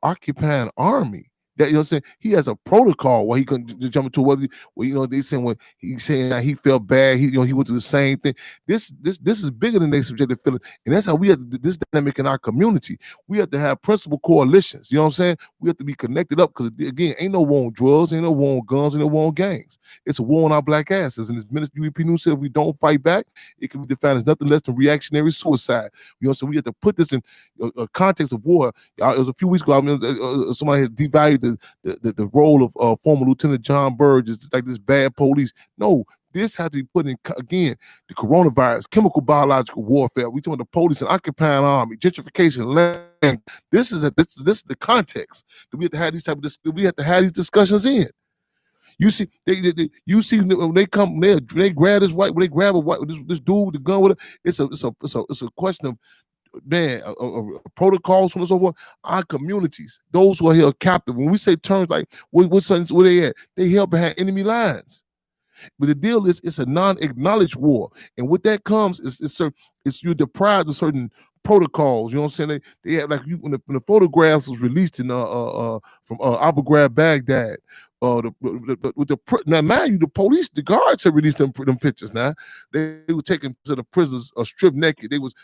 occupying army. That, you know what I'm saying? He has a protocol where he can jump into whether, you know, they saying when he's saying that he felt bad, he went through the same thing. This is bigger than their subjective feeling. And that's how we have to, this dynamic in our community. We have to have principal coalitions. You know what I'm saying? We have to be connected up because, again, ain't no war on drugs, ain't no war on guns, ain't no war on gangs. It's a war on our black asses. And as Minister UEP News said, if we don't fight back, it can be defined as nothing less than reactionary suicide. You know, so we have to put this in a context of war. It was a few weeks ago, I mean, somebody had devalued the role of former Lieutenant John Burge is like this bad police. No, this has to be put in, again, the coronavirus, chemical biological warfare. We talking about the police and occupying army, gentrification, land. This is the context that we have to have these discussions in. You see, you see when they come, they grab this white, when they grab a white, this dude with the gun with it. It's a question of, man, protocols, so on and so forth. Our communities, those who are held captive. When we say terms like where they at, they held behind enemy lines. But the deal is, it's a non-acknowledged war, and with that comes it's you're deprived of certain protocols. You know what I'm saying? They have, like, when the photographs was released in from Abu Ghraib, Baghdad. Now, mind you, the police, the guards had released them pictures. Now they were taking to the prisoners stripped naked. They was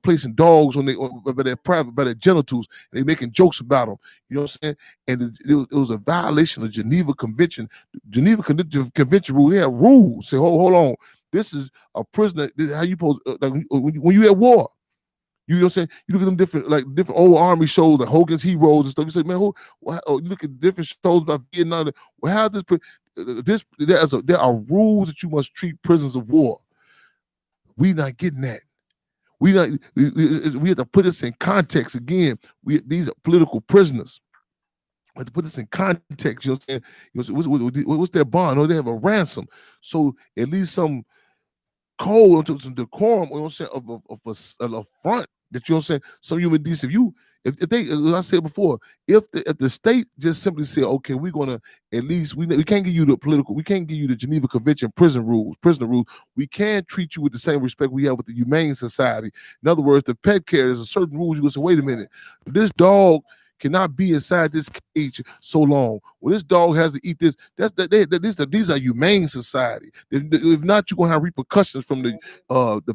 placing dogs on by their genitals. And they making jokes about them. You know what I'm saying? And it was a violation of Geneva Convention. Geneva Convention rule. They had rules. Say, hold on. This is a prisoner. This is how you supposed like when you at war. You know what I'm saying? You look at them different old army shows like Hogan's Heroes and stuff. You say, man, you look at different shows about Vietnam. Well, how there are rules that you must treat prisoners of war. We not getting that. We have to put this in context again. These are political prisoners. We have to put this in context. You know what I'm saying? What's their bond? Or they have a ransom. So at least some code, some decorum, you know what I'm saying, of a front. That, you know what I'm saying, some human decency. If they, as I said before, if the state just simply said, okay, we're gonna at least we can't give you we can't give you the Geneva Convention prisoner rules. We can treat you with the same respect we have with the Humane Society. In other words, the pet care, there's a certain rules. You go say, wait a minute, this dog cannot be inside this cage so long. Well, this dog has to eat this. These are Humane Society. If not, you're gonna have repercussions from the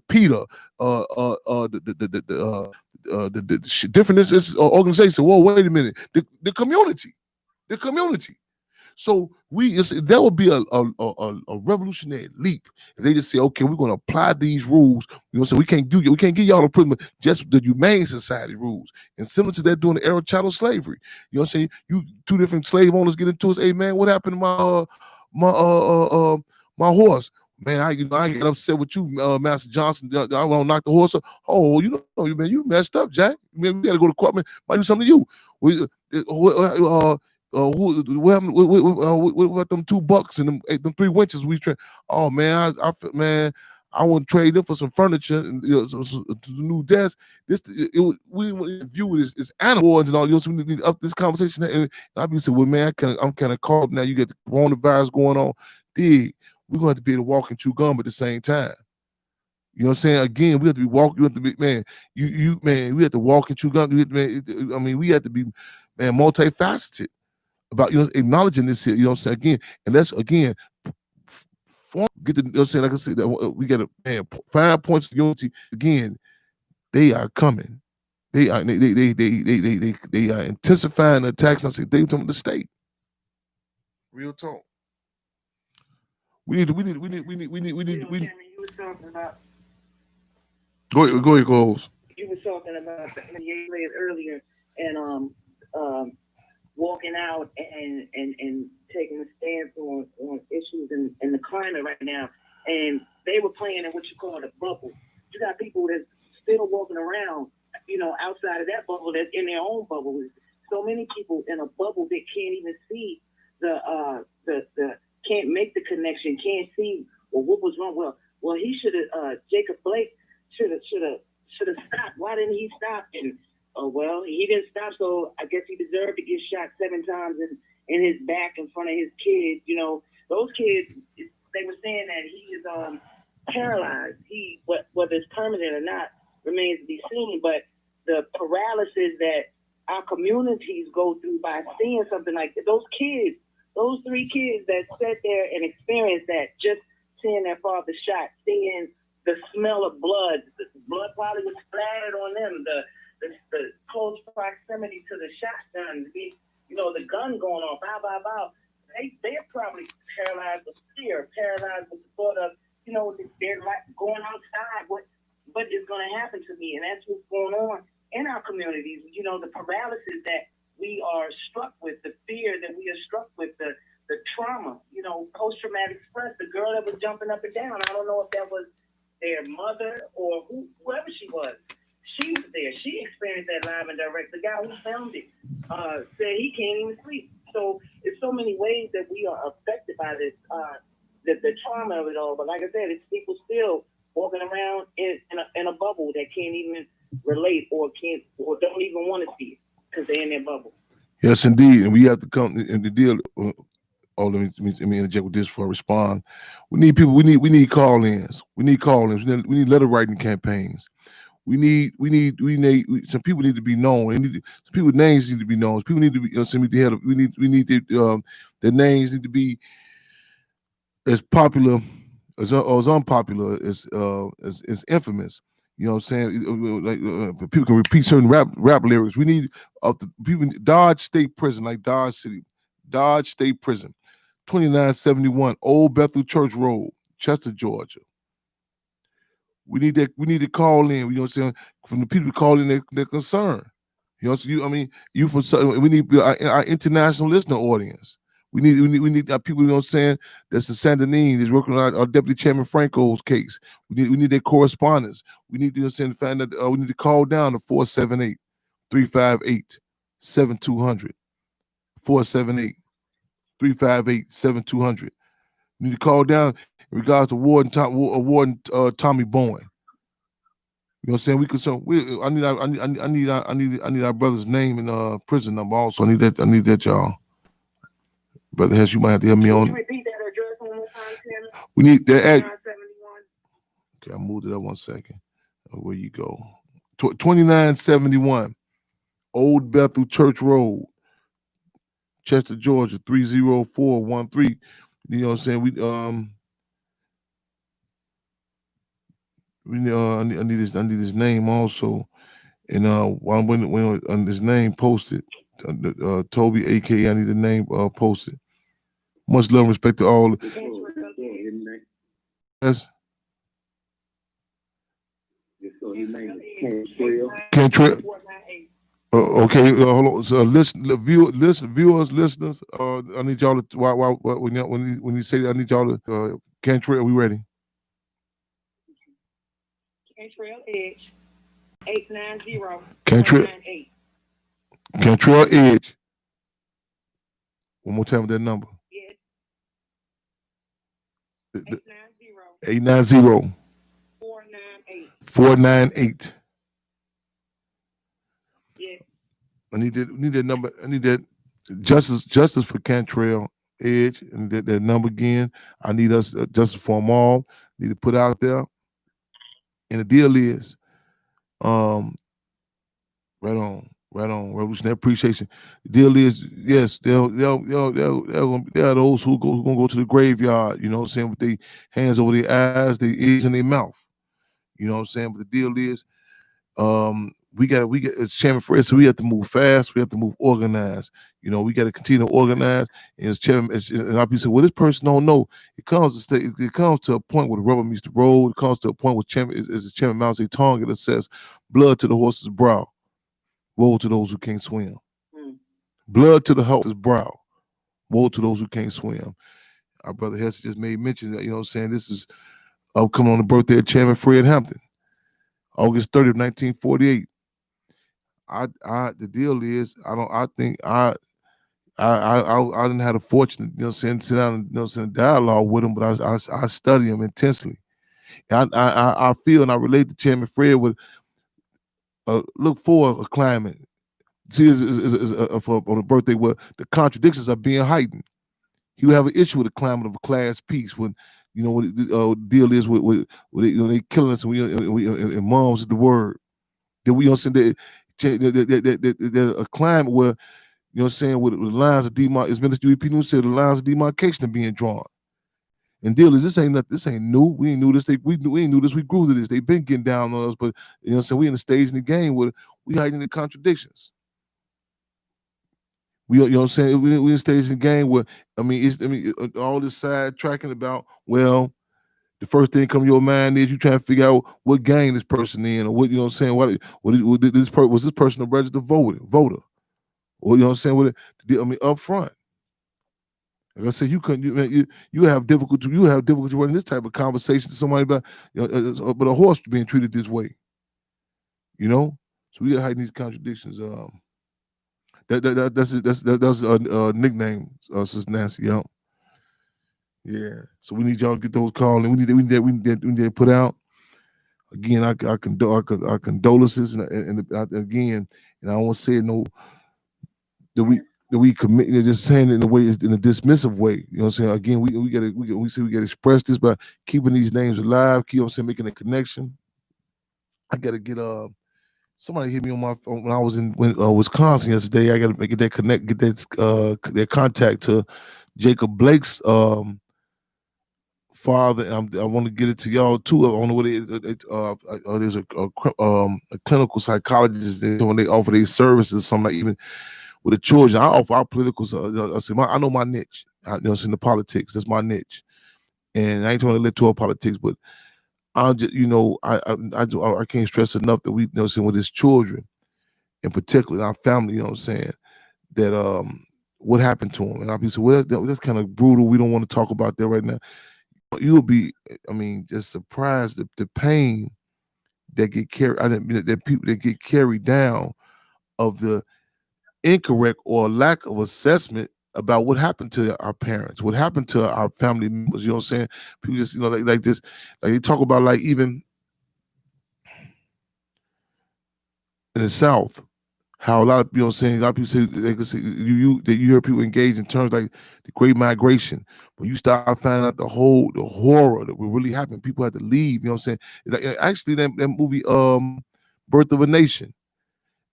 PETA, the different organizations. Well, wait a minute, the community. So that would be a revolutionary leap if they just say, okay, we're going to apply these rules. You know, so we can't give y'all a prisoner, just the Humane Society rules. And similar to that during the era of chattel slavery. You know what I'm saying? You two different slave owners get into us. Hey man, what happened to my horse? Man, I get upset with you, Master Johnson. I want to knock the horse up. Oh, man, you messed up, Jack. Man, we got to go to court. Man, might do something to you. what happened? What about them $2 and them 3 winches we trade? Oh man, I want to trade them for some furniture and some new desk. We view it as animal and all. So we need to up this conversation. And I be saying, well, man, I'm kind of caught now. You get the coronavirus going on. We're gonna have to be able to walk and chew gum at the same time. You know what I'm saying? Again, we have to be walking. You have to be, man. We have to walk and chew gum. We have to be, man, multifaceted about acknowledging this here. You know what I'm saying? Again, and that's again. Get the, you know what I'm saying? Like I said, we got 5 points of unity. Again, they are coming. They are intensifying the attacks. I say they from the state. Real talk. We need. You were talking about. Go ahead, Goals. You were talking about the earlier and walking out and taking a stance on issues in the climate right now. And they were playing in what you call a bubble. You got people that's still walking around, outside of that bubble, that's in their own bubble. So many people in a bubble that can't even see the can't make the connection, can't see what was wrong. Well, he should have Jacob Blake should have stopped. Why didn't he stop? And he didn't stop, so I guess he deserved to get shot 7 times in his back in front of his kids. Those kids, they were saying that he is paralyzed. Whether it's permanent or not remains to be seen. But the paralysis that our communities go through by seeing something like that, those 3 kids that sat there and experienced that, just seeing their father shot, seeing the smell of blood, the blood probably was splattered on them, the close proximity to the shotgun, the gun going off, bow. They're probably paralyzed with fear, paralyzed with the thought of, they're like going outside. What is going to happen to me? And that's what's going on in our communities. The paralysis that we are struck with, the fear that we are struck with, the trauma. Post-traumatic stress. The girl that was jumping up and down. I don't know if that was their mother or whoever she was. She was there. She experienced that live and direct. The guy who filmed it said he can't even sleep. So it's so many ways that we are affected by this, the trauma of it all. But like I said, it's people still walking around in a bubble that can't even relate or don't even want to see it because they're in their bubble. Yes, indeed, and we have to come and the deal. Let me interject with this before I respond. We need people. We need call-ins. We need We need letter writing campaigns. We need some people need to be known. Some people's names need to be known. People need to be. We need their names need to be as popular as unpopular as infamous. You know what I'm saying? People can repeat certain rap lyrics. We need people. Dodge State Prison, like Dodge State Prison, 2971 Old Bethel Church Road, Chester, Georgia. We need that. We need to call in. You know what I'm saying? From the people calling their concern. You know, we need our international listener audience. We need people. You know what I'm saying? That's the San Denis is working on our Deputy Chairman Franco's case. We need their correspondence. We need to find that. We need to call down to 478-358-7200. 478-358-7200. We need to call down in regards to Warden Tommy Bowen. You know what I'm saying? I need our brother's name and prison number also. I need that, y'all. Brother Hess, you might have to help me on. Can you repeat that address one more time, Tim? We need that at. 2971. Okay, I moved it up 1 second. Where you go? 2971 Old Bethel Church Road, Chester, Georgia, 30413. You know what I'm saying? I need his name also, and when his name posted, Toby, aka I need the name posted. Much love and respect to all. Yes. Cantrell. Okay, hold on. So, viewers, listeners. I need y'all to when you say that, I need y'all to. Cantrell, we ready? Cantrell Edge, 890. Cantrell Edge. One more time with that number. Yes. The- 890 890 498. 498. Yes. I need that number. I need that justice for Cantrell Edge, and that number again. I need us justice for them all. Need to put out there. And the deal is, right on, revolutionary appreciation. The deal is, yes, there are those who gonna go to the graveyard. You know what I'm saying, with their hands over their eyes, their ears, and their mouth. You know what I'm saying. But the deal is, we got as Chairman Fred, so we have to move fast. We have to move organized. You know, we got to continue to organize. And as Chairman, and I'll be saying, well, this person don't know. It comes to a point where the rubber meets the road. It comes to a point where Chairman, as Chairman Mao Zedong, it says, "Blood to the horse's brow, woe to those who can't swim." Blood to the horse's brow, woe to those who can't swim. Our brother Hesse just made mention that. You know what I'm saying. This is upcoming on the birthday of Chairman Fred Hampton, August 30th, 1948. The deal is, I didn't have the fortune, you know, sit down and, you know, dialogue with him, but I study him intensely. And I feel and I relate to Chairman Fred with look for a climate. See, on the birthday where the contradictions are being heightened. He would have an issue with the climate of a class peace when, you know, what the deal is with they, you know, they killing us, and moms is the word. That we understand that a climate where, you know what I'm saying, with the lines of demarcation, as Minister UP News said, the lines of demarcation are being drawn. And deal is, this ain't new. We ain't knew this. We ain't knew this. We grew to this. They've been getting down on us, but you know what I'm saying, we in the stage in the game where we hiding the contradictions. We, you know what I'm saying, we in the stage in the game where, all this side tracking about, well, the first thing come to your mind is you trying to figure out what gang this person in, or what, you know what I'm saying, was this person a registered voter, or, you know what I'm saying, up front. Like I said, you have difficulty running this type of conversation to somebody about, you know, but a horse being treated this way, you know. So we gotta hide these contradictions. That's a nickname, Sister Nancy. Yeah. So we need y'all to get those calls, and we need to put out. Again, our condolences, and again, and I don't want to say it that we commit, just saying it in a way, in a dismissive way. You know what I'm saying? Again, we gotta express this by keeping these names alive. Keep, you know what I'm saying, making a connection. I gotta get somebody hit me on my phone when I was in Wisconsin yesterday. I gotta get that contact to Jacob Blake's father, and I want to get it to y'all too. I don't know what there's a clinical psychologist when they offer their services, something like, even with the children. I offer our politicals. I know my niche. You know, it's in the politics. That's my niche, and I ain't trying to let to politics, but I just, you know, I can't stress enough that we, you know, with his children, in particular, our family. You know what I'm saying, that what happened to him, and I'll be saying, well, that's kind of brutal. We don't want to talk about that right now. You'll be, just surprised at the pain that get carried. That people that get carried down of the incorrect or lack of assessment about what happened to our parents, what happened to our family members. You know what I'm saying? People just, you know, like this, like they talk about, like, even in the South, how a lot of, you know what I'm saying, a lot of people say, they could say, you hear people engage in terms like the Great Migration. When you start finding out the horror that will really happen, people had to leave. You know what I'm saying? Like, actually, that movie, Birth of a Nation,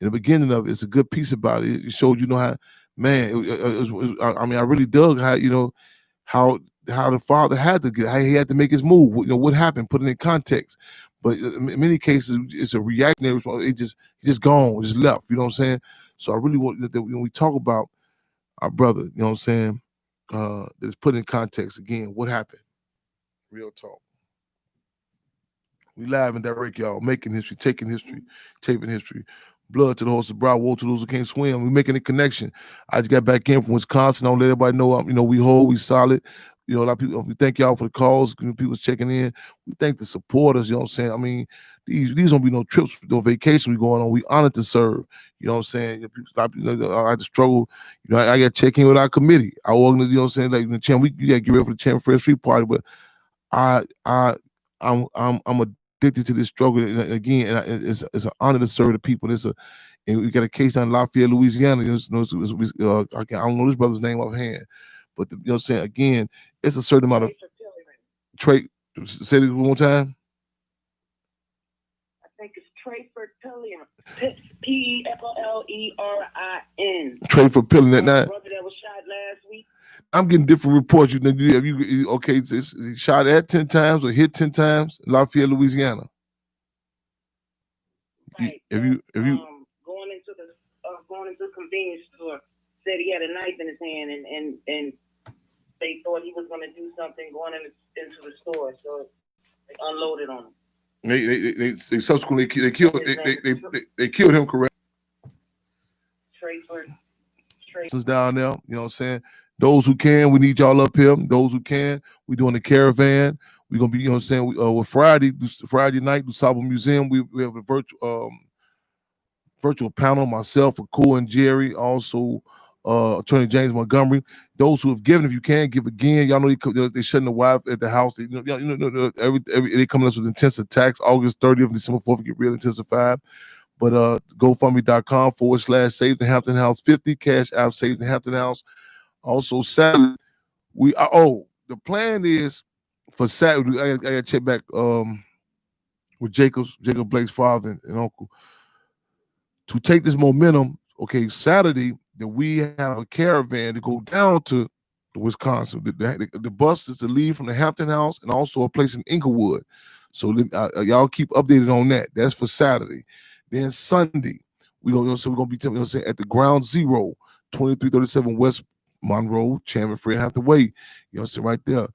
in the beginning of it, it's a good piece about it. It showed, you know, how, man, I really dug how, you know, how the father had to get, how he had to make his move. You know, what happened, put it in context. But in many cases, it's a reactionary response. He just gone, just left. You know what I'm saying? So I really want that when we talk about our brother, you know what I'm saying, that's put in context again. What happened? Real talk. We live and direct, y'all, making history, taking history, taping history. Blood to the horse's brow, woe to those who can't swim. We making a connection. I just got back in from Wisconsin. I want to let everybody know, we whole, we solid. You know, a lot of people, we thank y'all for the calls, people checking in. We thank the supporters, you know what I'm saying? I mean, these don't be no trips, no vacation we going on. We honored to serve. You know what I'm saying? I had to struggle. You know, I got to check in with our committee. Our organization, you know what I'm saying? Like the champ, you got to get ready for the Champion Fred Street Party. But I'm addicted to this struggle. And again, it's an honor to serve the people. And we got a case down in Lafayette, Louisiana. I don't know this brother's name offhand, but you know what I'm saying? Again, it's a certain amount of trait. Say it one more time. I think it's Trayford Pillion. Pellerin. Trayford Pillion. That night. Brother that was shot last week. I'm getting different reports. Okay, it's shot at 10 times or hit 10 times in Lafayette, Louisiana. Right. If you going into the convenience store, said he had a knife in his hand, and they thought he was going to do something going into the store, so they unloaded on him. They subsequently they killed him. Correct. Trayford. Down there, you know what I'm saying? Those who can, we need y'all up here. Those who can, we doing the caravan. We're gonna be, you know what I'm saying? With Friday night, the Sabo Museum, we have a virtual panel. Myself, Cool and Jerry, also Attorney James Montgomery. Those who have given, if you can, give again. Y'all know they shutting the Wi-Fi at the house. They coming up with intense attacks. August 30th, December 4th, get real intensified. But GoFundMe.com/Save the Hampton House 50, Cash App Save the Hampton House. Also Saturday, the plan is for Saturday. I got to check back with Jacob Blake's father and uncle to take this momentum. Okay, Saturday that we have a caravan to go down to Wisconsin. The bus is to leave from the Hampton House and also a place in Inglewood. So y'all keep updated on that. That's for Saturday. Then Sunday, we're gonna be at the Ground Zero, 2337 West Monroe, Chairman Fred Hampton Way. You know what I'm saying, right there.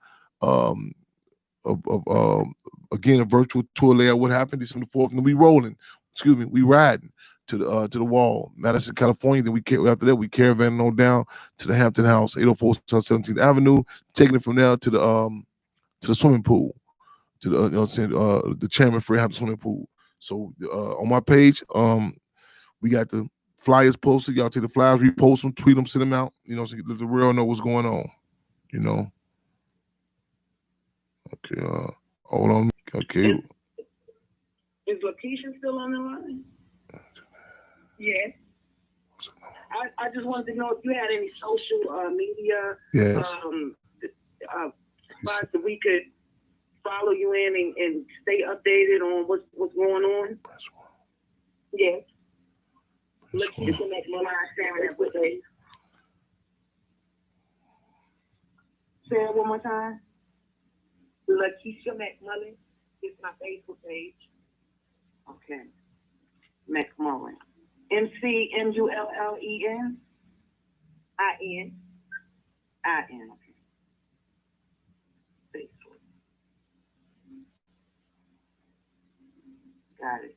Again, a virtual tour layout. What happened December 4th, and we riding to the wall, Madison, California. Then after that we caravan on down to the Hampton House, 804 South 17th Avenue, taking it from there to the swimming pool, to the you know what I'm saying, the Chairman Fred Hampton swimming pool. So on my page, we got the flyers posted. Y'all take the flyers, repost them, tweet them, send them out. You know, so let the real know what's going on. You know. Okay. Hold on. Okay. Is Lakeisha still on the line? Yes. I just wanted to know if you had any social media spots that we could follow you in and stay updated on what's going on. Yes. Lakeisha make my life stand with me. Say it one more time. Lakeisha McMullen is my Facebook page. Okay. McMullen. McMullen. Okay. Facebook. Got it.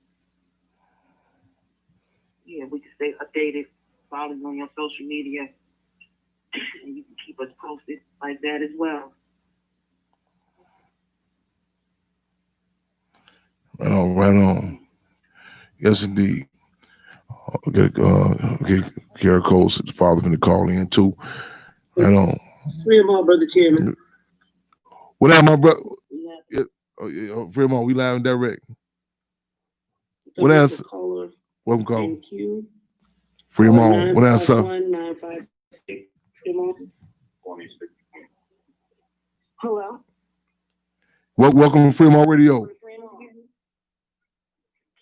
Yeah, we can stay updated, follow you on your social media, and you can keep us posted like that as well. Right on. Yes, indeed. Okay, Kara Cole said the father finna call in too. Right on. Fremont, Brother Chairman. What up, my brother? Fremont, we live and direct. What else? Welcome, call. Thank you. Fremont, what else, sir? 956. Hello. Welcome to Fremont Radio.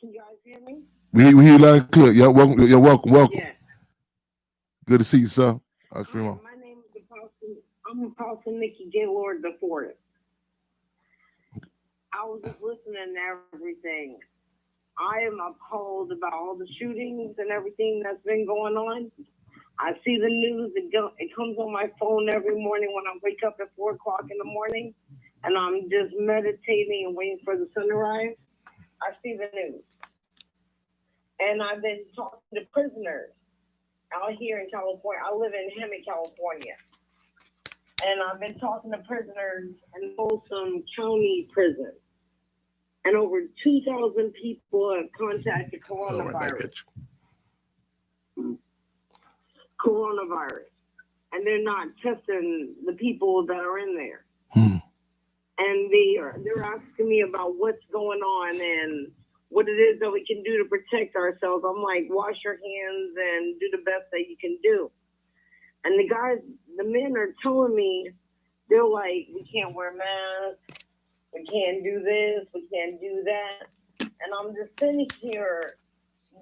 Can you guys hear me? We hear you loud and clear. Yeah, welcome. Yeah, welcome. Yeah. Good to see you, sir. Fremont. My name is I'm Apostle Nikki Gaylord IV. I was just listening to everything. I am appalled about all the shootings and everything that's been going on. I see the news. It comes on my phone every morning when I wake up at 4 o'clock in the morning, and I'm just meditating and waiting for the sun to rise. I see the news. And I've been talking to prisoners out here in California. I live in Hemet, California. And I've been talking to prisoners in Folsom County prison. And over 2,000 people have contacted coronavirus. Coronavirus. And they're not testing the people that are in there. And they're asking me about what's going on and what it is that we can do to protect ourselves. I'm like, wash your hands and do the best that you can do. And the men are telling me, they're like, we can't wear masks, we can't do this, we can't do that. And I'm just sitting here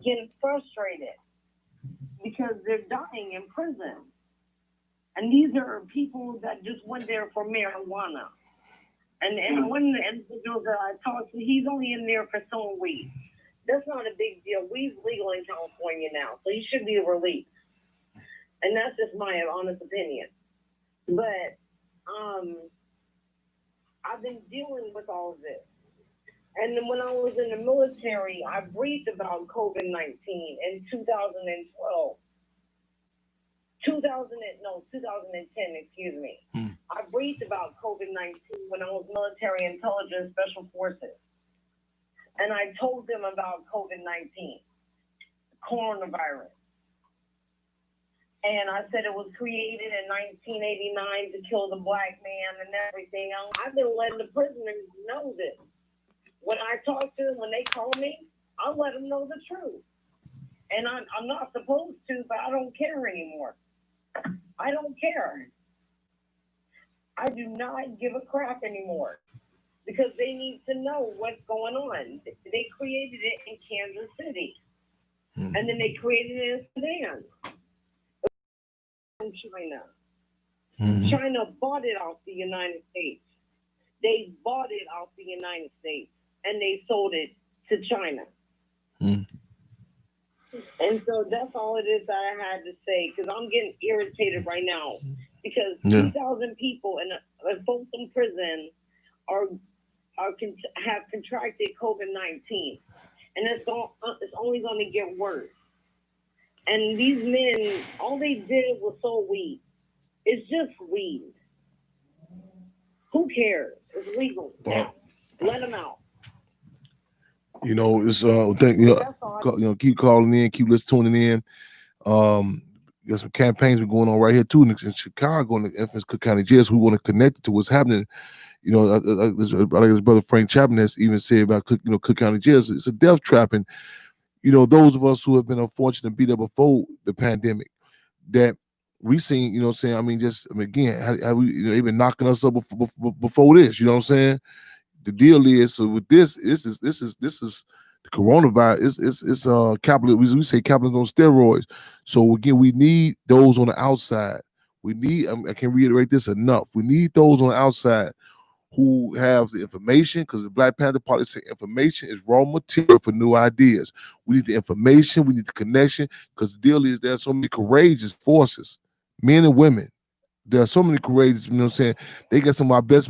getting frustrated because they're dying in prison. And these are people that just went there for marijuana. And one of the individuals that I talked to, he's only in there for selling weed. That's not a big deal. Weed's legal in California now, so he should be released. And that's just my honest opinion. But I've been dealing with all of this. And then when I was in the military, I briefed about COVID-19 in 2012. 2010, excuse me. I briefed about COVID-19 when I was military intelligence special forces. And I told them about COVID-19, coronavirus. And I said it was created in 1989 to kill the black man and everything else. I've been letting the prisoners know this. When I talk to them, when they call me, I'll let them know the truth. And I'm not supposed to, but I don't care anymore. I don't care. I do not give a crap anymore because they need to know what's going on. They created it in Kansas City, and then they created it in Sudan. In China. China bought it off the United States. They bought it off the United States, and they sold it to China. And so that's all it is that I had to say, because I'm getting irritated right now because 2,000 people in a Folsom prison have contracted COVID-19, and it's only going to get worse. And these men, all they did was sold weed. It's just weed. Who cares? It's legal. Yeah. Let them out. You know, it's keep calling in, keep tuning in. There's some campaigns been going on right here too in Chicago, in the infamous Cook County jail. So we want to connect it to what's happening. You know, like his brother Frank Chapman has even said about Cook County jail. It's a death trap, and you know, those of us who have been unfortunate to be there before the pandemic, that we seen, you know what I'm saying? Again, how we, they've been knocking us up before this, you know what I'm saying? The deal is, so with this is the coronavirus. It's capitalism. We say capitalism on steroids. So again, we need those on the outside. We need, I can reiterate this enough. We need those on the outside who have the information, because the Black Panther Party say information is raw material for new ideas. We need the information, we need the connection, because the deal is there's so many courageous forces, men and women. There are so many courageous, you know what I'm saying? They got some of our best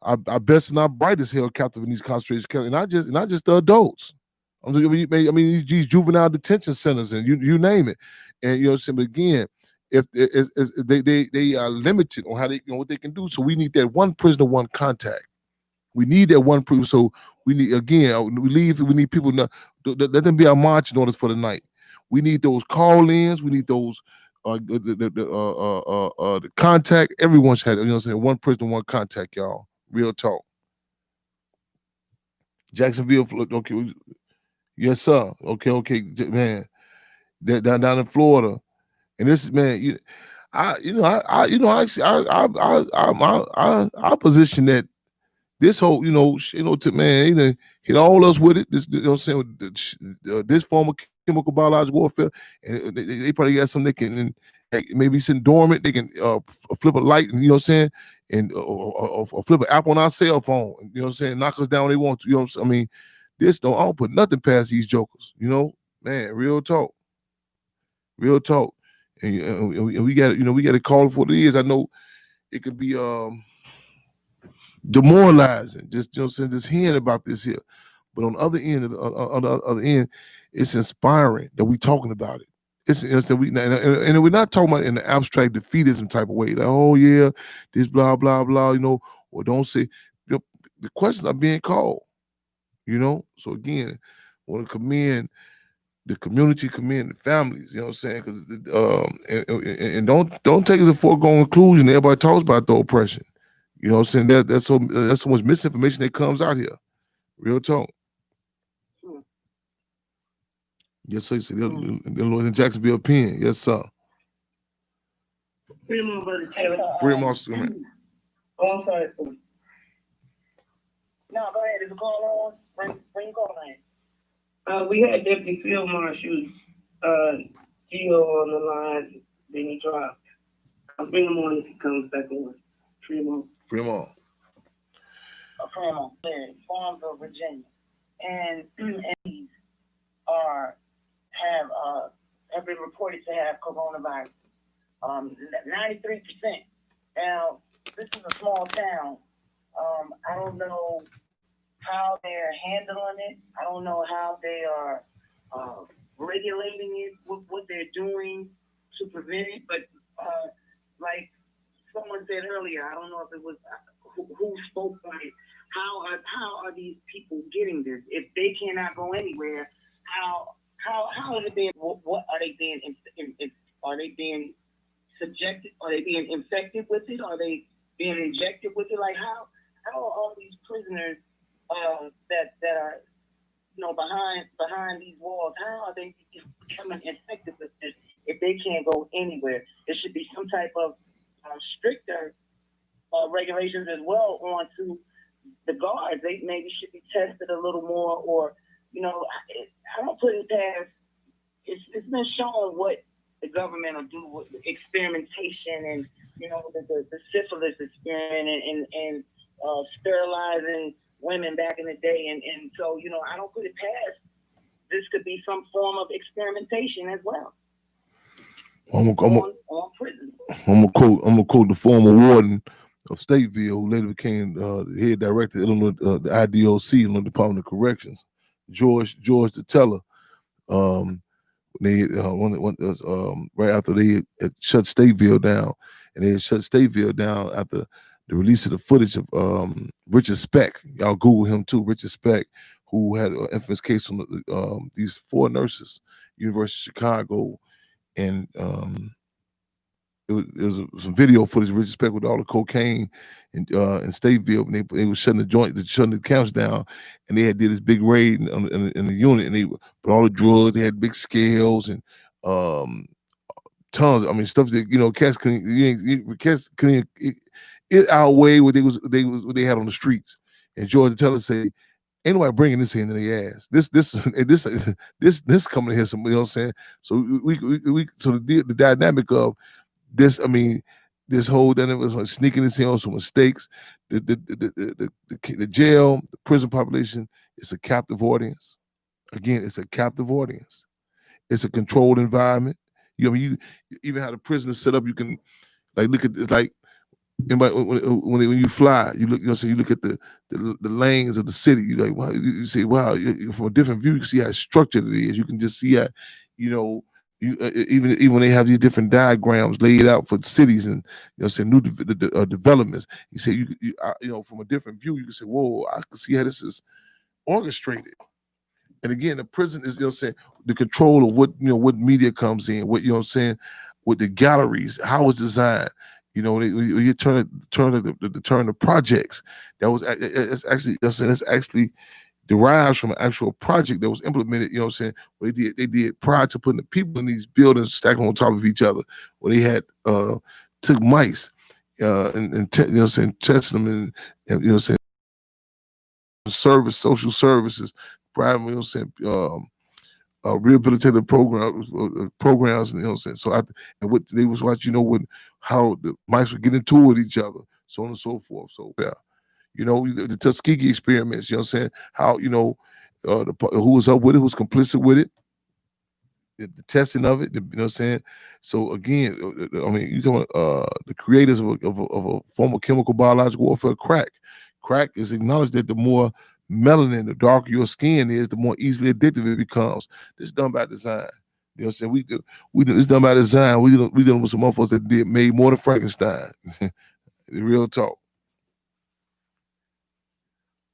and our brightest held captive in these concentration camps, and not just the adults. I mean these juvenile detention centers and you name it. And you know what I'm saying? But again, if they are limited on how they, what they can do. So we need that one prisoner, one contact. We need that one prisoner. So we need, again, we need people to let them be our marching orders for the night. We need those call-ins. We need those the contact. Everyone should have, you know what I'm saying? One prisoner, one contact, y'all. Real talk. Jacksonville, okay. Yes, sir. Okay, man. Down in Florida. And this, man, our position that this whole, man, hit all us with it. This, you know what I'm saying, this form of chemical biological warfare, and they probably got something they can, maybe sitting dormant. They can flip a light, and you know what I'm saying, and or flip an app on our cell phone. You know what I'm saying, knock us down when they want to. You know what I'm saying? I don't put nothing past these jokers. You know, man, real talk. And we got, we got to call it for what it is. I know it could be demoralizing, just, you know what I'm saying, just hearing about this here. But on the other end, it's inspiring that we talking about it. It's and we're not talking about in the abstract defeatism type of way. Like, oh yeah, this blah blah blah, or don't say. The questions are being called, So again, I want to commend the community, commend the families. You know what I'm saying? Because and don't take it as a foregone conclusion. Everybody talks about the oppression. You know what I'm saying? That's so much misinformation that comes out here. Real talk. Yes, sir. Illinois and Jacksonville pen. Yes, sir. Freedom on, Brother Taylor. Freedom on. Oh, I'm sorry. No, go ahead. Is the call on? Bring the call in. We had Deputy Field Marshal Gio on the line. Then he dropped. I'll bring him on if he comes back on. Freedom on. Freedom on. Farmville, Virginia, and these have been reported to have coronavirus. 93%. Now, this is a small town. I don't know how they're handling it. I don't know how they are regulating it, what they're doing to prevent it. But like someone said earlier, I don't know if it was who spoke on it. How are these people getting this? If they cannot go anywhere, how is it being? What are they being? Are they being subjected? Are they being infected with it? Are they being injected with it? Like how are all these prisoners that are behind these walls? How are they becoming infected with this if they can't go anywhere? There should be some type of stricter regulations as well on to the guards. They maybe should be tested a little more, or I don't put it past. It's been shown what the government will do with experimentation and the syphilis experiment and sterilizing women back in the day, and so I don't put it past. This could be some form of experimentation as well. On prison. I'm gonna quote the former warden of Stateville, who later became the head director of Illinois, the IDOC, Illinois Department of Corrections, George the Teller. They right after they had shut Stateville down, and they had shut Stateville down after the release of the footage of Richard Speck. Y'all Google him too, Richard Speck, who had an infamous case on these 4 nurses, University of Chicago, and it was some video footage of Richard Speck with all the cocaine in Stateville, and they were shutting the camps down, and they had did this big raid in the unit, and they put all the drugs. They had big scales and tons. I mean, stuff that cats couldn't it outweigh what they had on the streets. And George the Teller say, ain't nobody bringing this in their ass. This coming here, some, what I'm saying. So the dynamic of this, this whole dynamic was sneaking this in on some mistakes. The jail, the prison population, it's a captive audience. Again, it's a captive audience. It's a controlled environment. You even how the prison is set up. You can look at it when you fly, you look. You look at the lanes of the city. You like, wow. You say, wow. From a different view, you can see how structured it is. You can just see how, even when they have these different diagrams laid out for cities and new developments. You say from a different view, you can say, whoa, I can see how this is orchestrated. And again, the prison is the control of what media comes in, what with the galleries, how it's designed. You turn the projects. That's actually derives from an actual project that was implemented. Where they did prior to putting the people in these buildings stacked on top of each other. Where they had took mice and tested them and social services, private rehabilitative programs, and so and what they was watching, how the mice would get into it with each other, so on and so forth. So yeah, the Tuskegee experiments, how who was up with it, who was complicit with it, the testing of it, So again, you talking the creators of a form of chemical biological warfare, crack. Crack is acknowledged that the more melanin, the darker your skin is, the more easily addictive it becomes. This is done by design. You know what I'm saying? It's done by design. We dealing with some motherfuckers that made more than Frankenstein. Real talk.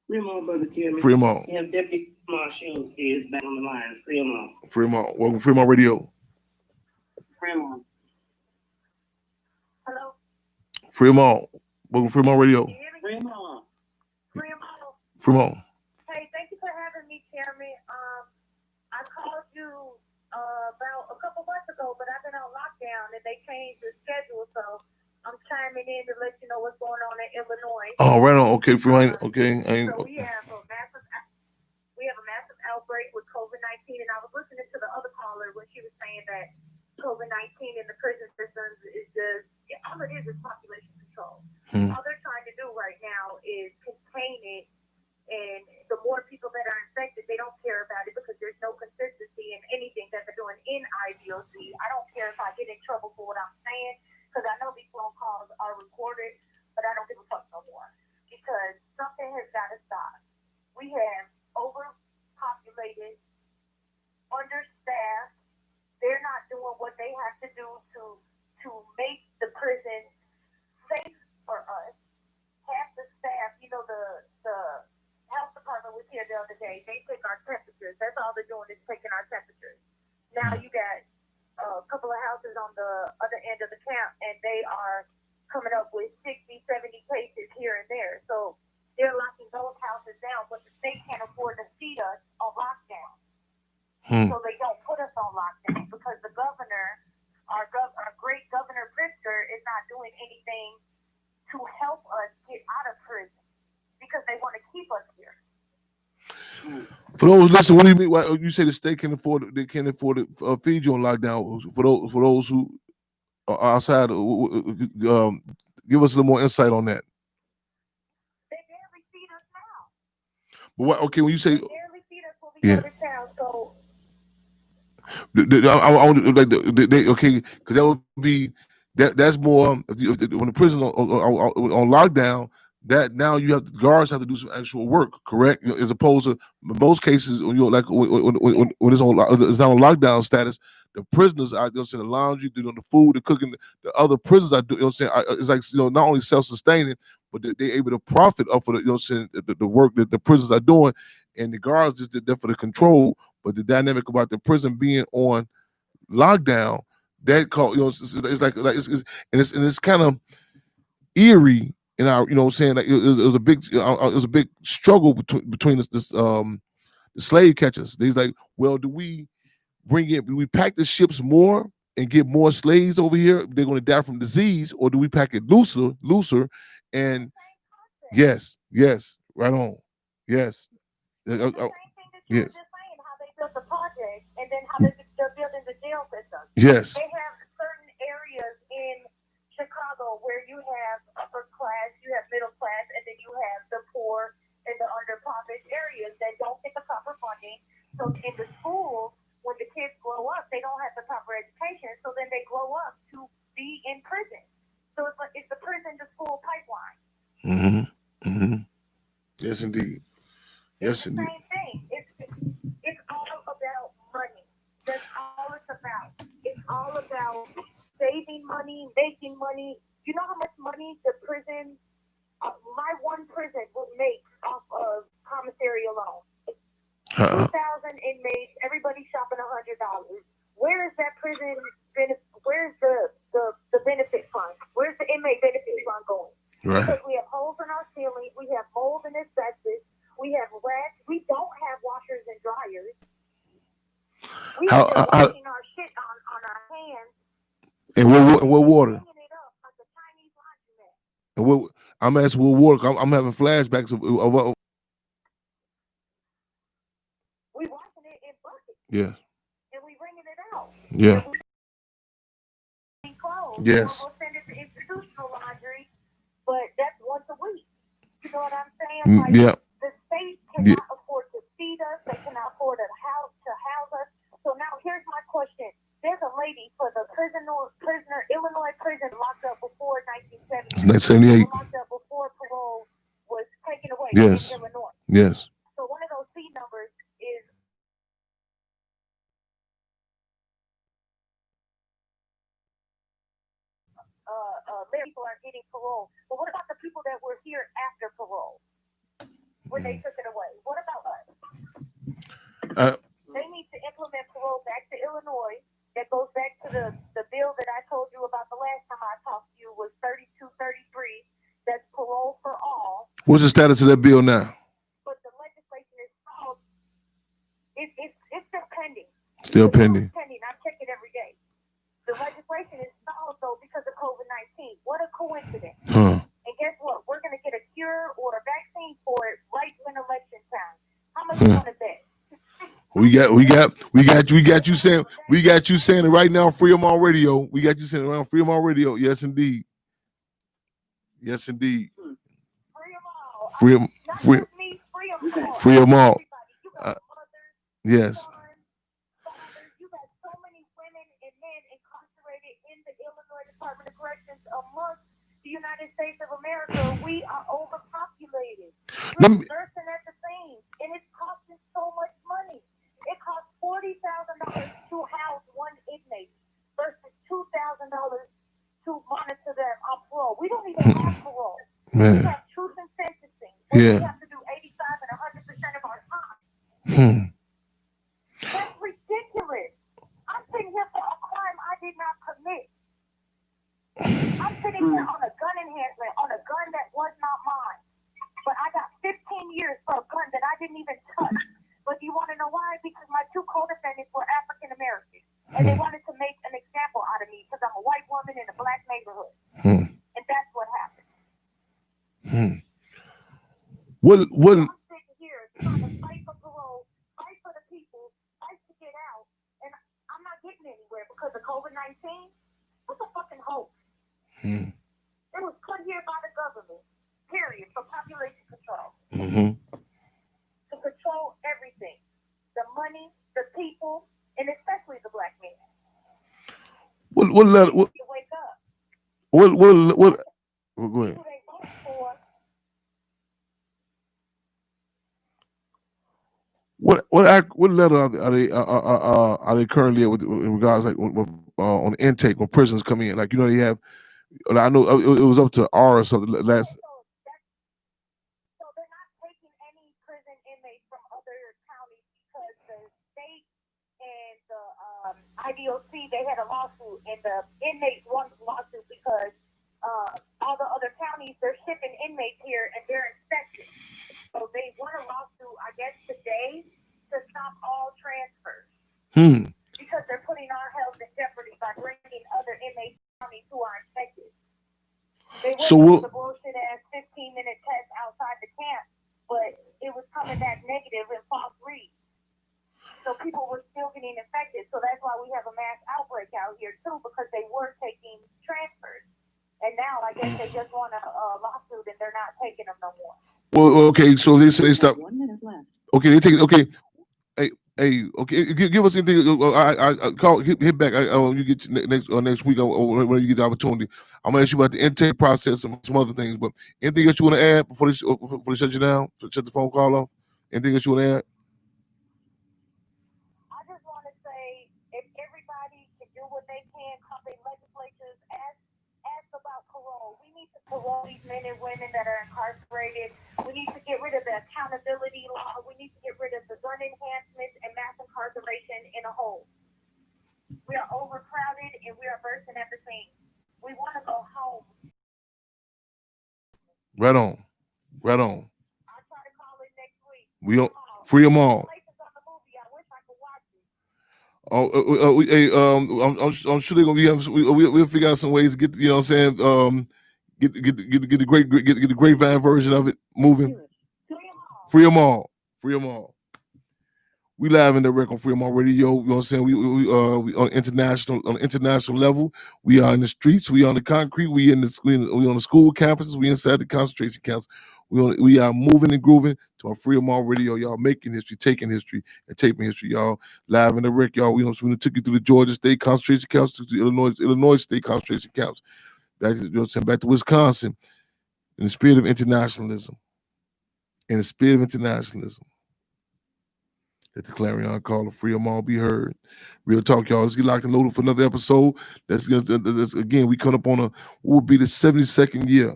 Free them all, Brother Timmy. Free them all. We have Deputy Marshall is back on the line. Free them all. Free them all. Welcome to Fremont Radio. Free them all. Hello? Free them all. Welcome to Fremont Radio. Free them all. Free 'em all. Free them all. Hey, thank you for having me, Chairman. I called you about a couple months ago, but I've been on lockdown and they changed the schedule, so I'm chiming in to let you know what's going on in Illinois. Oh, right on. Okay, Fremont. Okay. So we have a massive outbreak with COVID-19, and I was listening to the other caller when she was saying that COVID-19 in the prison systems is just all it is population control. All they're trying to do right now is contain it. And the more people that are infected, they don't care about it because there's no consistency in anything that they're doing in IVOC. I don't care if I get in trouble for what I'm saying because I know these phone calls are recorded, but I don't give a fuck no more because something has got to stop. We have overpopulated, understaffed. They're not doing what they have to do to make the prison safe for us. Half the staff, the health department was here the other day. They take our temperatures. That's all they're doing is taking our temperatures. Now you got a couple of houses on the other end of the camp, and they are coming up with 60, 70 cases here and there. So they're locking those houses down, but the state can't afford to feed us on lockdown. So they don't put us on lockdown because the governor, our great Governor Pritzker, is not doing anything to help us get out of prison because they want to keep us here. For those, listen. What do you mean? Why you say the state can afford? They can't afford to feed you on lockdown. For those who are outside, give us a little more insight on that. They barely feed us now. But what? Okay, when you say They barely feed us when we go to town. So I want like okay, because that would be that's more when the prison on lockdown. That now you have the guards have to do some actual work, correct? As opposed to most cases when you're like when it's not on lockdown status, the prisoners are the laundry, doing the food, the cooking. The other prisoners are doing. It's like not only self-sustaining, but they're able to profit off of the work that the prisoners are doing, and the guards just did that for the control. But the dynamic about the prison being on lockdown, that call it's kind of eerie. In our, like it was a big struggle between the slave catchers. They's like, well, do we pack the ships more and get more slaves over here? They're going to die from disease, or do we pack it looser? And yes, right on, yes. the same thing that you were just saying, how they built the project and then how they're building the jail system. Yes. They have certain areas in Chicago where you have upper class, you have middle class, and then you have the poor and the underprivileged areas that don't get the proper funding. So in the schools, when the kids grow up, they don't have the proper education, so then they grow up to be in prison. So it's the prison to school pipeline. Yes, indeed. It's the same thing. It's all about money. That's all it's about. It's all about saving money, making money. You know how much money the prison, my one prison would make off of commissary alone? 2,000 inmates, everybody shopping $100. Where is that prison benefit? Where's the benefit fund? Where's the inmate benefit fund going? Right. Because we have holes in our ceilings, we have mold and asbestos, we have rats, we don't have washers and dryers. We have been washing our shit on our hands. And what water? And I'm asking what water. I'm having flashbacks of we washing it in buckets. Yeah. And we bringing it out. Yeah. Clothes. Yes. We'll send it to institutional laundry, but that's once a week. You know what I'm saying? Like, yeah. The state cannot afford to feed us. They cannot afford to house us. So now here's my question. There's a lady for the Illinois prison locked up before 1970. 1978. Locked up before parole was taken away in Illinois. Yes. So one of those C numbers is people are getting parole. But what about the people that were here after parole when they took it away? What about us? They need to implement parole back to Illinois. That goes back to the bill that I told you about the last time I talked to you was 3233. That's parole for all. What's the status of that bill now? But the legislation is stalled. It's still pending. Still pending. I check it every day. The legislation is stalled though because of COVID-19. What a coincidence. Huh. And guess what? We're gonna get a cure or a vaccine for it right when election time. How much you wanna bet? We got you saying it right now on Free 'em All Radio. We got you saying it around Free 'em All Radio. Yes, indeed. Yes, indeed. Free 'em all. Free 'em. Not Free. just me, free 'em all. Free 'em all. Everybody. You got mothers, Yes. sons, fathers. You got so many women and men incarcerated in the Illinois Department of Corrections amongst the United States of America. We are overpopulated. Let We're me- bursting at the seams, and it's costing so much money. It costs $40,000 to house one inmate versus $2,000 to monitor them on parole. We don't even have parole. We Man. have truth and sentencing. Where Yeah. We have to do 85 and 100% of our time. That's ridiculous. I'm sitting here for a crime I did not commit. I'm sitting here on a gun enhancement, on a gun that was not mine. But I got 15 years for a gun that I didn't even touch. But you want to know why? Because my two co-defendants were African American. And they wanted to make an example out of me because I'm a white woman in a black neighborhood. And that's what happened. What I'm sitting here trying to fight for parole, fight for the people, fight to get out. And I'm not getting anywhere because of COVID-19. What's a fucking hoax? It was put here by the government, period, for population control. To control everything. The money, the people, and especially the black man. What They need to wake up. go ahead. Who they vote for. What letter are they currently at with in regards like on intake when prisoners come in? Like, you know, they have. I know it was up to R or something last. So they're not taking any prison inmates from other counties because the state and the IDOC, they had a lawsuit, and the inmates won the lawsuit because all the other counties, they're shipping inmates here and they're inspected. So they won a lawsuit, I guess today, to stop all transfers. Because they're putting our health in jeopardy by bringing other inmates to counties who are infected. They went the bullshit ass 15-minute test outside the camp, but it was coming back negative and false reads. So people were still getting infected. So that's why we have a mass outbreak out here too, because they were taking transfers. And now I guess they just won a lawsuit and they're not taking them no more. Well, okay, so they say they stop. 1 minute left. Okay, they take it. Okay, okay. Give us anything. I call hit back. You get next week when you get the opportunity. I'm gonna ask you about the intake process and some other things. But anything else you want to add before they shut you down? Shut the phone call off. Anything else you want to add? I just want to say, if everybody can do what they can, call their legislatures, ask about parole. We need to parole these men and women that are incarcerated. We need to get rid of the accountability law. We need to get rid of the gun enhancements and mass incarceration in a whole. We are overcrowded and we are bursting at the seams. We want to go home. Right on. I'll try to call it next week. We don't free them all. I'm sure they're gonna be. We'll figure out some ways to get. You know what I'm saying? Get the grapevine version of it moving. Free them all. We live in direct on Free 'em All Radio. You know what I'm saying? We on international level. We are in the streets. We on the concrete. We on the school campuses. We inside the concentration camps. We are moving and grooving to our Free 'em All Radio. Y'all making history, taking history, and taping history. Y'all live in the wreck. Y'all. We took you through the Georgia State concentration camps, to the Illinois State concentration camps, back to Wisconsin, in the spirit of internationalism. Let the clarion call of freedom all be heard. Real talk, y'all. Let's get locked and loaded for another episode. Again, we come up on what will be the 72nd year,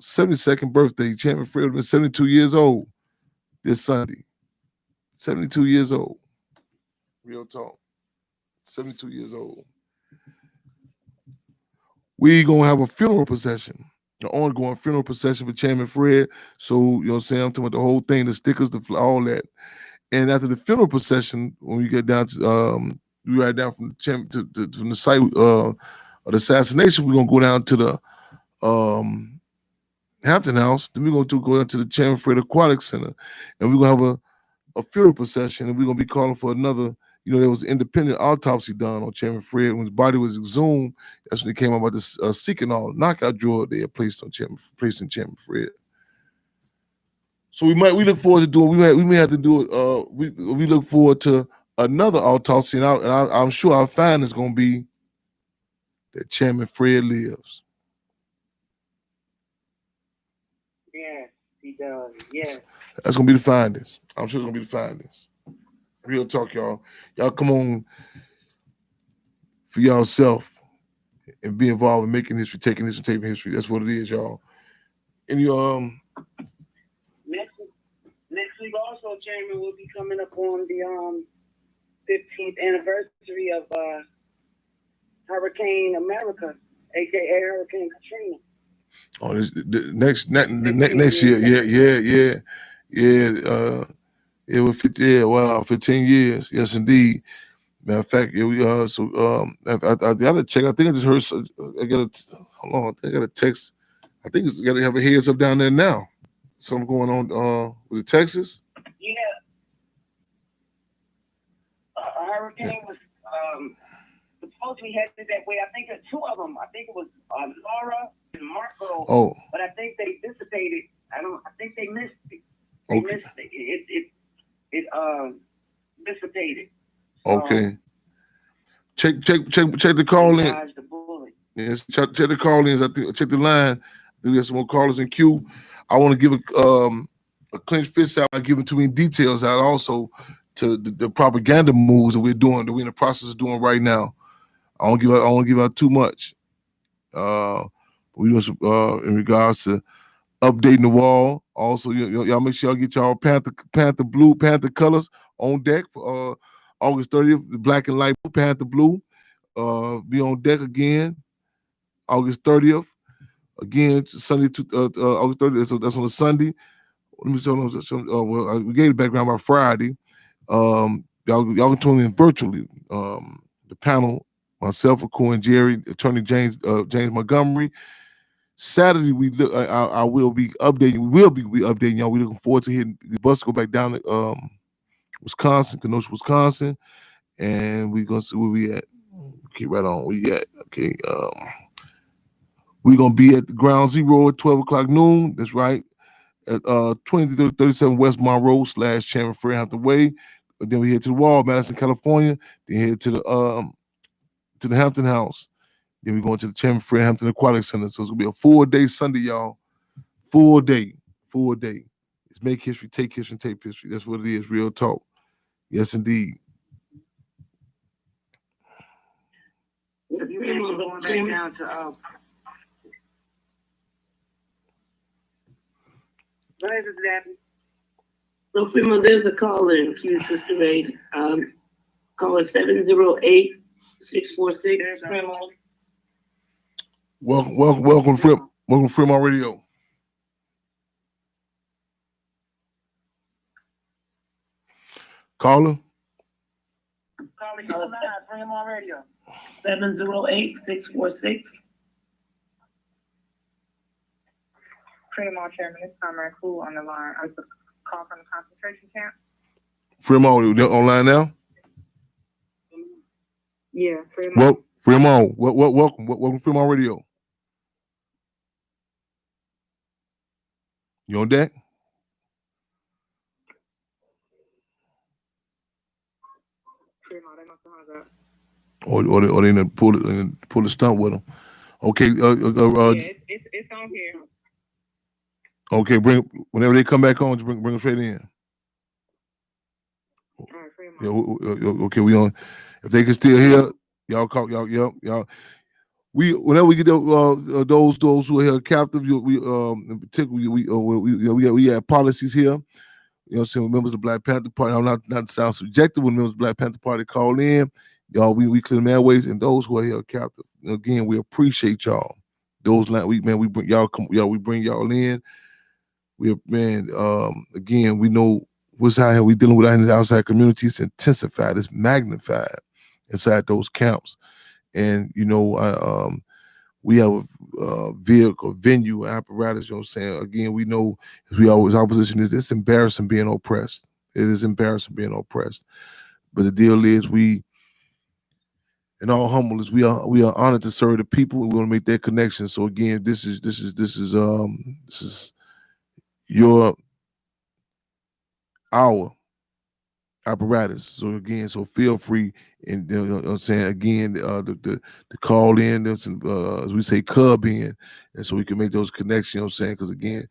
72nd birthday. Chairman Fred will be 72 years old this Sunday. 72 years old. Real talk. 72 years old. We gonna have a funeral procession, an ongoing funeral procession for Chairman Fred. So, you know what I'm saying? I'm talking about the whole thing, the stickers, all that. And after the funeral procession, when we get down to we ride down from the site of the assassination, we're gonna go down to the Hampton House. Then we're gonna go down to the Chairman Fred Aquatic Center, and we're gonna have a funeral procession, and we're gonna be calling for another. You know, there was an independent autopsy done on Chairman Fred when his body was exhumed. That's when they came out about this seeking all knockout drug they had placed in Chairman Fred. So we look forward to doing. We may have to do it. We look forward to another autopsy, and I'm sure our find is going to be that Chairman Fred lives. Yes, he does. Yes. That's going to be the findings. I'm sure it's going to be the findings. Real talk, y'all. Y'all come on for yourself and be involved in making history, taking history, taping history. That's what it is, y'all. And you Next week also, Chairman, will be coming up on the 15th anniversary of Hurricane America, aka Hurricane Katrina. Oh, next year, yeah. It was 15 years. Yes, indeed. Matter of fact, I gotta check. I think I just heard. Hold on. I got a text. I think it's got to have a heads up down there now. Something going on with Texas. Yeah. A hurricane was supposed to be headed that way. I think there's two of them. I think it was Laura and Marco. Oh. But I think they dissipated. I think they missed it. Okay. It dissipated. Okay. Check the call in. Yes, check the call ins. I think check the line. I think we have some more callers in queue. I want to give a clenched fist out by giving too many details out also to the propaganda moves that we're in the process of doing right now. I don't give out too much. We do some in regards to updating the wall. Also, y'all make sure y'all get y'all Panther blue, Panther colors on deck for August 30th. The black and light Panther blue be on deck again. August 30th. Again, Sunday, August 30th. So that's on a Sunday. Let me show them. We gave the background by Friday. Y'all can tune in virtually. The panel, myself, and Jerry, Attorney James Montgomery. Saturday, I will be updating. We will be updating y'all. We're looking forward to hitting the bus go back down to Wisconsin, Kenosha, Wisconsin, and we're gonna see where we at. Okay, right on. We at okay. We're gonna be at the Ground Zero at 12 o'clock noon. That's right. At 2337 West Monroe / Chairman Fred Hampton Way. Then we head to the wall, Madison, California. Then head to the Hampton House. Then we're going to the Chairman Fred Hampton Aquatic Center. So it's gonna be a 4-day Sunday, y'all. 4 day. It's make history, take history, and tape history. That's what it is. Real talk. Yes, indeed. If you remember going back down to what is it, Daddy? So, Freeman, there's a caller in queue, Sister Ray. Caller 708-646. Welcome, Fremont Radio. Caller. Fremont Radio. 708-646. Fremont Chairman, it's Summer Cool on the line. I'm the call from the concentration camp. Fremont, you online now? Yeah, Fremont. Well, Fremont, welcome, Fremont Radio. You on deck? Fremont, they must have hung up. Or they didn't pull the stunt with them. Okay, Yeah, it's on here. Okay, whenever they come back on, just bring them straight in. All right. Okay, we on. If they can still hear, y'all call y'all. Whenever we get those who are held captive, we in particular we have policies here. You know, saying members of the Black Panther Party. I'm not to sound subjective when members of the Black Panther Party call in. Y'all, we clear the airways, and those who are held captive. Again, we appreciate y'all. Those we bring y'all we bring y'all in. Again, we know what's out here. We dealing with in the outside communities, intensified, it's magnified inside those camps. And we have a vehicle, venue, apparatus. You know what I'm saying? Again, we know our position is it's embarrassing being oppressed. It is embarrassing being oppressed. But the deal is in all humbleness, we are honored to serve the people, and we want to make that connection. So again, this is our apparatus. So again, feel free, and you know what I'm saying, again, the call in, as we say, cub in, and so we can make those connections. You know what I'm saying? Because again,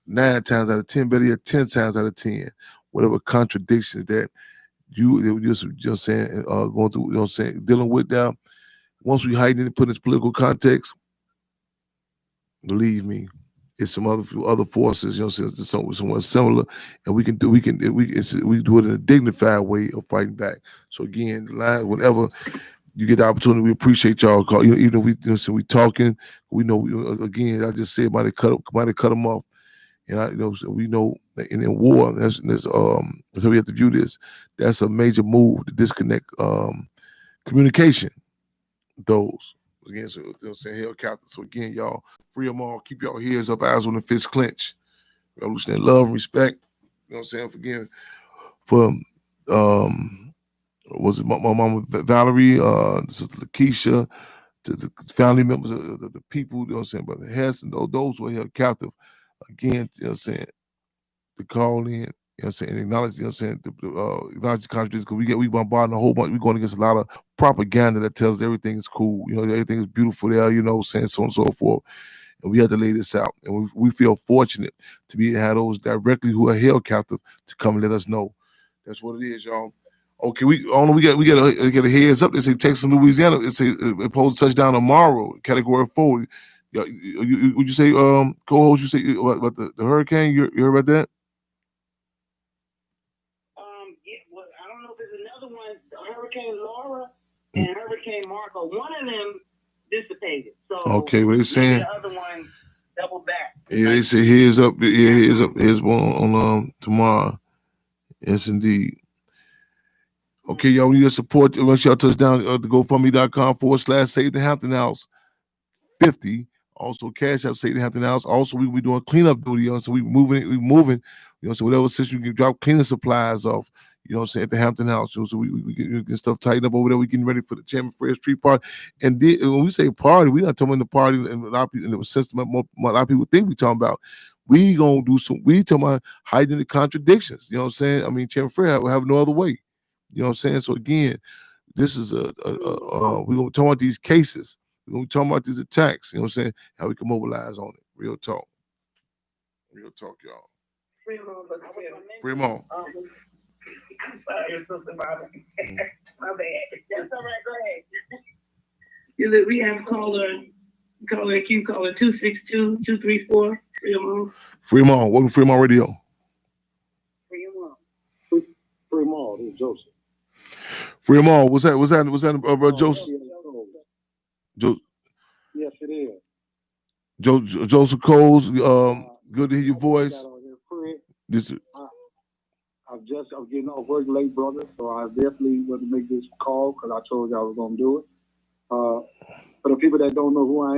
9 times out of 10, better yet, 10 times out of 10, whatever contradictions that you just saying, going through, you know what I'm saying, dealing with now. Once we heighten it, put it in political context, believe me, it's some other forces, you know, somewhat similar, and we do it in a dignified way of fighting back. So again, whenever you get the opportunity, we appreciate y'all call. Even if we talking, we know. Again, I just said might have cut them off, and we know that in war, that's so we have to view this. That's a major move to disconnect communication. Those again, so they'll say hell captain. So again, y'all, free them all. Keep y'all heads up, eyes on the fist clench. Understand love and respect. You know what I'm saying? Again, for was it my mama Valerie, Sister Lakeisha, to the family members of the people, you know what I'm saying, Brother Hess, and those who are held captive. Again, you know what I'm saying, to call in, you know what I'm saying, and acknowledge, you know what I'm saying, acknowledge the contradictions, because we bombarding a whole bunch, we're going against a lot of propaganda that tells us everything is cool, everything is beautiful there, you know what I'm saying, so on and so forth. And we had to lay this out. And we feel fortunate to have those directly who are held captive to come and let us know. That's what it is, y'all. Okay, we get a heads up. They say Texas and Louisiana. It's a opposed touchdown tomorrow, Category 4. Would you say, co-host? You say about the hurricane? You heard about that? Well, I don't know if there's another one. Hurricane Laura and Hurricane Marco. One of them dissipated. So okay, what they saying? The other one double back. Yeah, they say heads up. Yeah, heads one on tomorrow. Yes, indeed. Okay, y'all, we need to support. Make sure y'all touch down to GoFundMe.com/Save the Hampton House 50. Also, Cash App Save the Hampton House. Also, we be doing cleanup duty on, so we moving. You know, so whatever system you can drop cleaning supplies off. You know what I'm saying, at the Hampton House. So we get stuff tightened up over there. We getting ready for the Chairman Fred Street party. And when we say party, we're not talking about the party and a lot of people, and the system, a lot of people think we talking about. We gonna do we talking about hiding the contradictions. You know what I'm saying? I mean, Chairman Fred will have no other way. You know what I'm saying? So again, this is we're gonna talk about these cases. We're gonna be talking about these attacks. You know what I'm saying? How we can mobilize on it. Real talk, y'all. Free them all. I'm sorry, Sister Barbara. My bad. That's all right. Go ahead. We have caller Q, caller 262-234. Free them all. Free them all. Welcome to Fremont Radio. Free them all. Free them all. This is Joseph. Free them all. What's that, Joseph? Yes, it is. Joseph Coles. Good to hear your voice. I'm getting off work late, brother, so I definitely want to make this call because I told you I was going to do it. For the people that don't know who I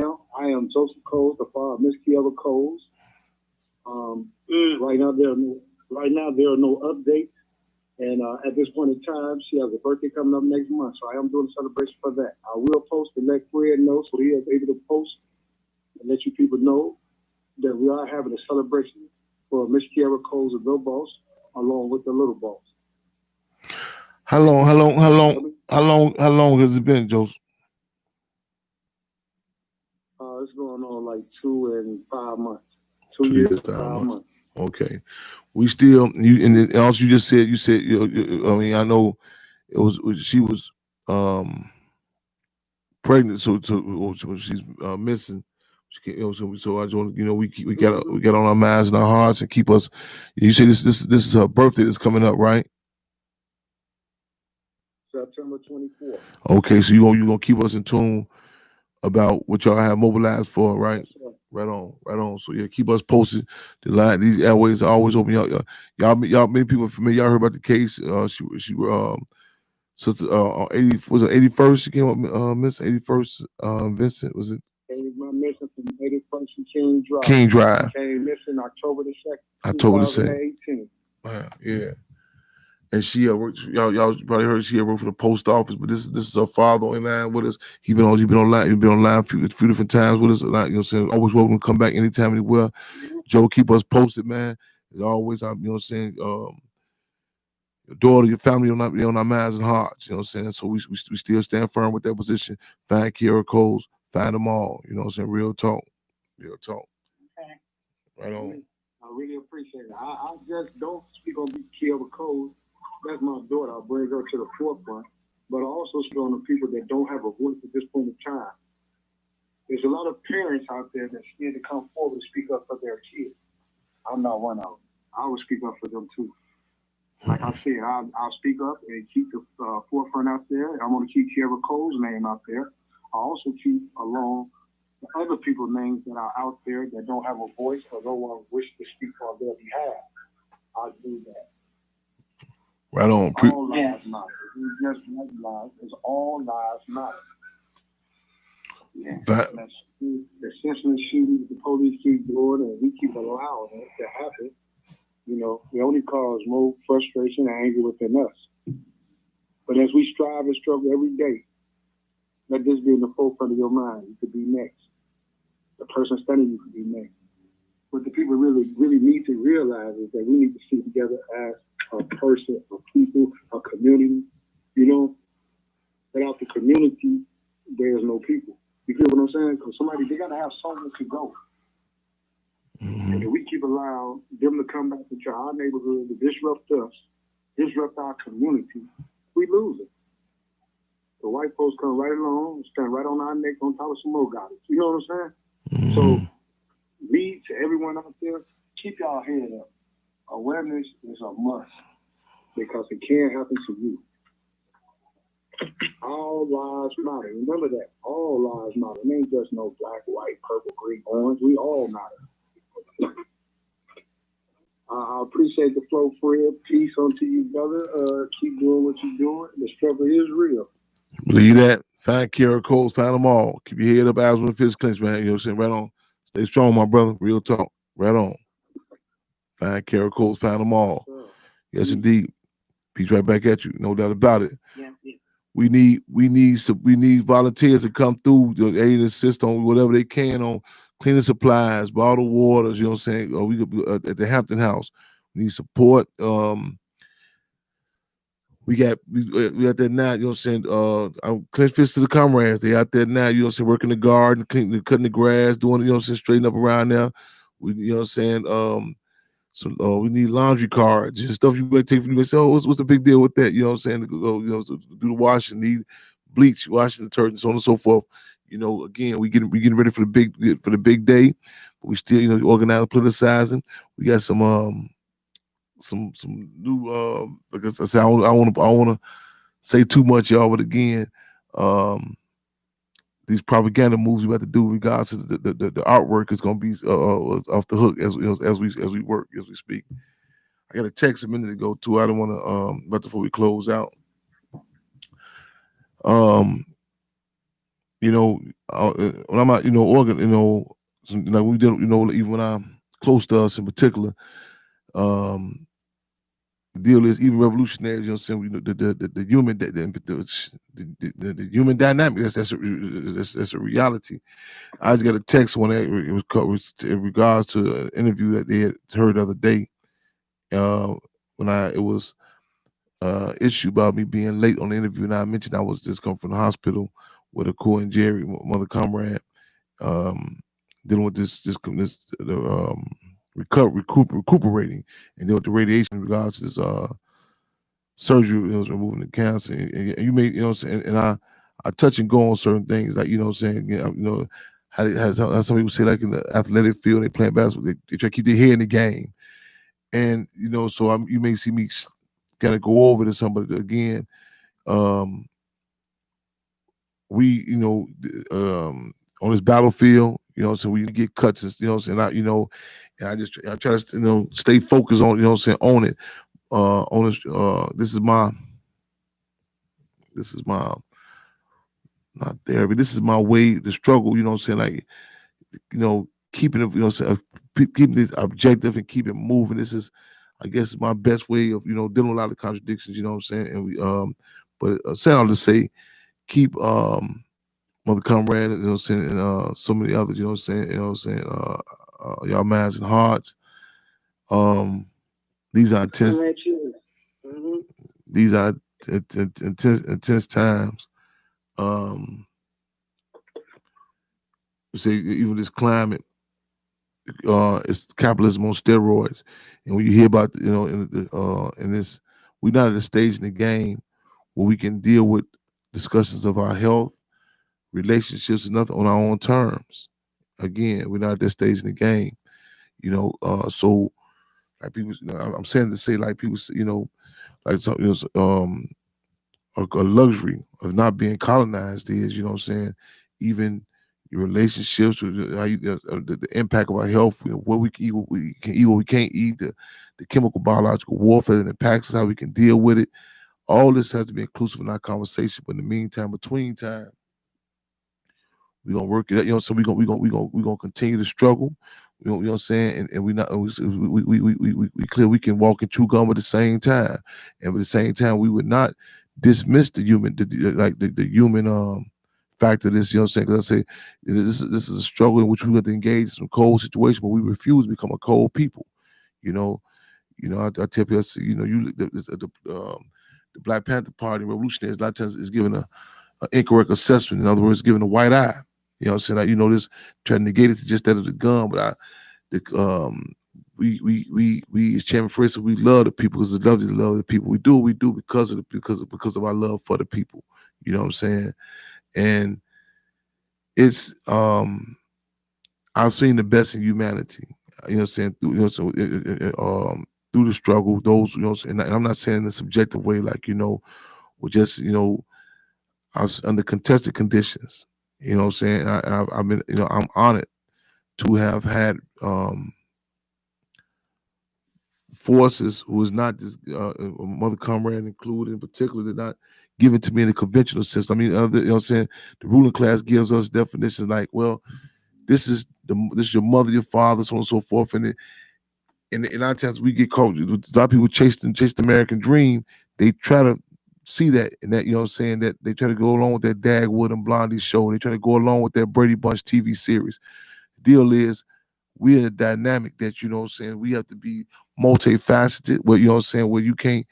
am Joseph Coles, the father of Miss Kieva Coles. Right now there are no updates, and at this point in time, she has a birthday coming up next month, so I am doing a celebration for that. I will post and let Fred know so he is able to post and let you people know that we are having a celebration for Miss Kieva Coles, the big boss, along with the little boss. How long has it been, Joseph? It's going on like 2 and 5 months. 2 years, 5 months. Okay. we still and also you said I mean, I know she was pregnant, so she's missing. So I just want we got on our minds and our hearts and keep us. You say this is her birthday that's coming up, right? September 24th. Okay, so you gonna keep us in tune about what y'all have mobilized for, right? Right on. So yeah, keep us posted. The line, these airways are always open. Y'all, many people familiar. Y'all heard about the case. She sister on 81st. She came up, Miss 81st. Vincent, was it? Came missing from 81st and King Drive. King Drive. Came missing October the 2nd. October the 2nd. 2018. Yeah. And she worked. Y'all probably heard she worked for the post office, but this is her father on line with us. He been online a few different times with us. Like, saying, always welcome to come back anytime, anywhere. Joe, keep us posted, man. As always, saying, your daughter, your family on our minds and hearts. Saying. So we still stand firm with that position. Find Kira Coles, find them all. Saying. Real talk. Okay. Right on. I really appreciate it. I just don't speak on Kira Coles. That's my daughter. I'll bring her to the forefront. But I also speak on the people that don't have a voice at this point in time. There's a lot of parents out there that scared to come forward to speak up for their kids. I'm not one of them. I will speak up for them too. Like I said, I'll speak up and keep the forefront out there. I want to keep Kira Cole's name out there. I also keep along the other people's names that are out there that don't have a voice or no one wish to speak on their behalf. I'll do that. Right on. All lives matter. It's just not lives. It's all lives matter. Yeah. The senseless shootings the police keep doing, and we keep allowing it to happen. It only cause more frustration and anger within us. But as we strive and struggle every day, let this be in the forefront of your mind. You could be next. The person studying you could be next. What the people really, really need to realize is that we need to sit together as a person, a people, a community. Without the community, there's no people. You feel what I'm saying? Because they got to have somewhere to go. Mm-hmm. And if we keep allowing them to come back into our neighborhood to disrupt us, disrupt our community, we lose it. The white folks come right along, stand right on our neck on top of some more guys. You know what I'm saying? Mm-hmm. So, lead to everyone out there, keep y'all head up. Awareness is a must because it can happen to you. All lives matter. Remember that. All lives matter. It ain't just no black, white, purple, green, orange. We all matter. I appreciate the flow, Fred. Peace unto you, brother. Keep doing what you're doing. The struggle is real. Believe that. Find Kira Coles. Find them all. Keep your head up, eyes when the fist clenched, man. You know what I'm saying? Right on. Stay strong, my brother. Real talk. Right on. Find Kira Coles. Find them all. Sure. Yes, indeed. Peace right back at you. No doubt about it. Yeah. We need volunteers to come through, aid and assist on whatever they can on cleaning supplies, bottled waters. You know what I'm saying? Or we could be at the Hampton House. We need support. We out there now. You know what I'm saying? I'm clench fists to the comrades. They out there now. You know what I'm saying? Working the garden, cutting the grass, doing straighten up around there. We you know what I'm saying? So we need laundry cards and stuff you might take from you. Say, what's the big deal with that? You know what I'm saying? To do the washing, need bleach, washing detergent, so on and so forth. Again, we getting ready for the big day, but we still, organizing, politicizing. We got some new like I said, I want to say too much, y'all, but again, these propaganda moves we have to do in regards to the artwork is going to be off the hook as we work, as we speak. I got a text a minute ago too. I don't want to but before we close out. When I'm out, we didn't, even when I'm close to us in particular, the deal is even revolutionaries. You know what I'm saying? The human the human dynamic. That's a reality. I just got a text when it was in regards to an interview that they had heard the other day. When it was issue about me being late on the interview, and I mentioned I was just coming from the hospital with a Cool and Jerry, mother comrade, dealing with this recuperating, and then with the radiation in regards to this surgery, removing the cancer, and you may, and I touch and go on certain things, like, how some people say, like, in the athletic field, they playing basketball, they try to keep their head in the game, and so you may see me kind of go over to somebody again. We, on this battlefield, so we get cuts, and and I try to, stay focused on, on it. On this, this is my not therapy. This is my way to struggle. Like, keeping it, keeping this objective and keep it moving. This is, I guess, my best way of, dealing with a lot of contradictions. And we, but saying all to say, keep Mother Comrade, and so many others, y'all minds and hearts. These are intense. Mm-hmm. These are intense times. Say even this climate, it's capitalism on steroids, and when you hear about, in this, we're not at a stage in the game where we can deal with discussions of our health, relationships, and nothing on our own terms. Again, we're not at that stage in the game, so, like, people, I'm saying to say, like, people, like, something, a luxury of not being colonized is, even your relationships, with how the impact of our health, what we can eat, what we can eat, what we can't eat, the chemical biological warfare that impacts us, how we can deal with it. All this has to be inclusive in our conversation. But in the meantime, between time, we're gonna work it out, so we're gonna continue to struggle. You know what I'm saying? And we not we clear we can walk and chew gum at the same time. And at the same time, we would not dismiss the human, the human factor of this, saying? Because I say this is a struggle in which we have to engage in some cold situation, but we refuse to become a cold people. I tell people, the Black Panther Party revolutionaries a lot of times is given an incorrect assessment. In other words, given a white eye. This trying to negate it to just that of the gun, but we as Chairman Fred said, we love the people because it's lovely to love the people. We do what we do because of our love for the people. You know what I'm saying? And it's I've seen the best in humanity. Through the struggle, those, and I'm not saying in a subjective way, like, or just, I was under contested conditions. I've been, I'm honored to have had forces who is not just Mother Comrade included in particular, they're not given to me in the conventional system. I mean, the ruling class gives us definitions like, well, this is your mother, your father, so on and so forth, and a lot of times we get caught. A lot of people chase the American dream. They try to see that, and that, that they try to go along with that Dagwood and Blondie show. They try to go along with that Brady Bunch TV series. The deal is, we're a dynamic that, we have to be multifaceted. Where, where you can't,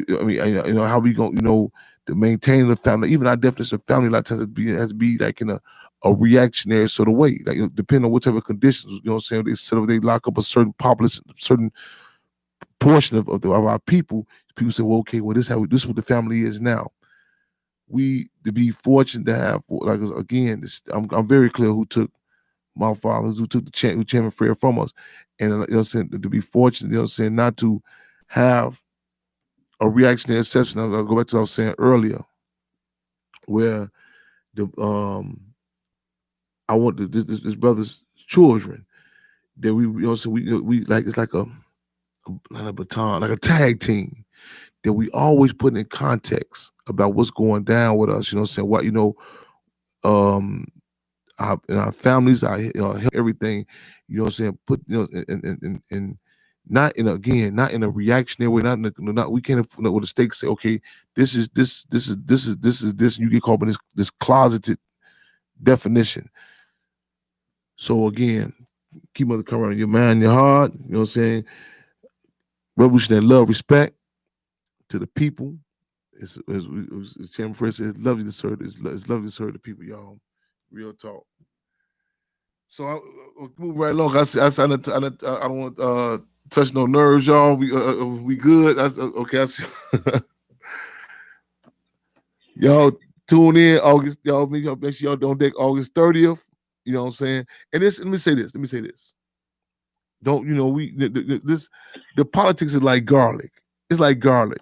how we going, to maintain the family. Even our definition of family a lot of times has to be like in a reactionary sort of way. Like, depending on what type of conditions, they set up, they lock up a certain populace, certain portion of our people. People say, well, okay, well, this is what the family is now. We to be fortunate to have, like, again, I'm very clear who took my father, who took who Chairman Fred from us, and to be fortunate, not to have a reactionary assessment. I'll go back to what I was saying earlier, where the I want this brother's children that we like, it's like not a baton, like a tag team that we always put in context about what's going down with us. In our families, everything. Put, and not in a reactionary way. Not we can't, with the stakes say, okay, this is this. And you get caught in this closeted definition. So again, keep Mother Comrade in your mind, your heart. You know what I'm saying? Revolutionary love, respect to the people. As Chairman Fred said, it's lovely to serve. It's lovely to serve the people, y'all. Real talk. So I'll move right along. I don't want to touch no nerves, y'all. We good. Okay. I see. Y'all tune in August. Y'all make sure y'all don't take August 30th. You know what I'm saying? And this, let me say this. Don't the politics is like garlic. It's like garlic.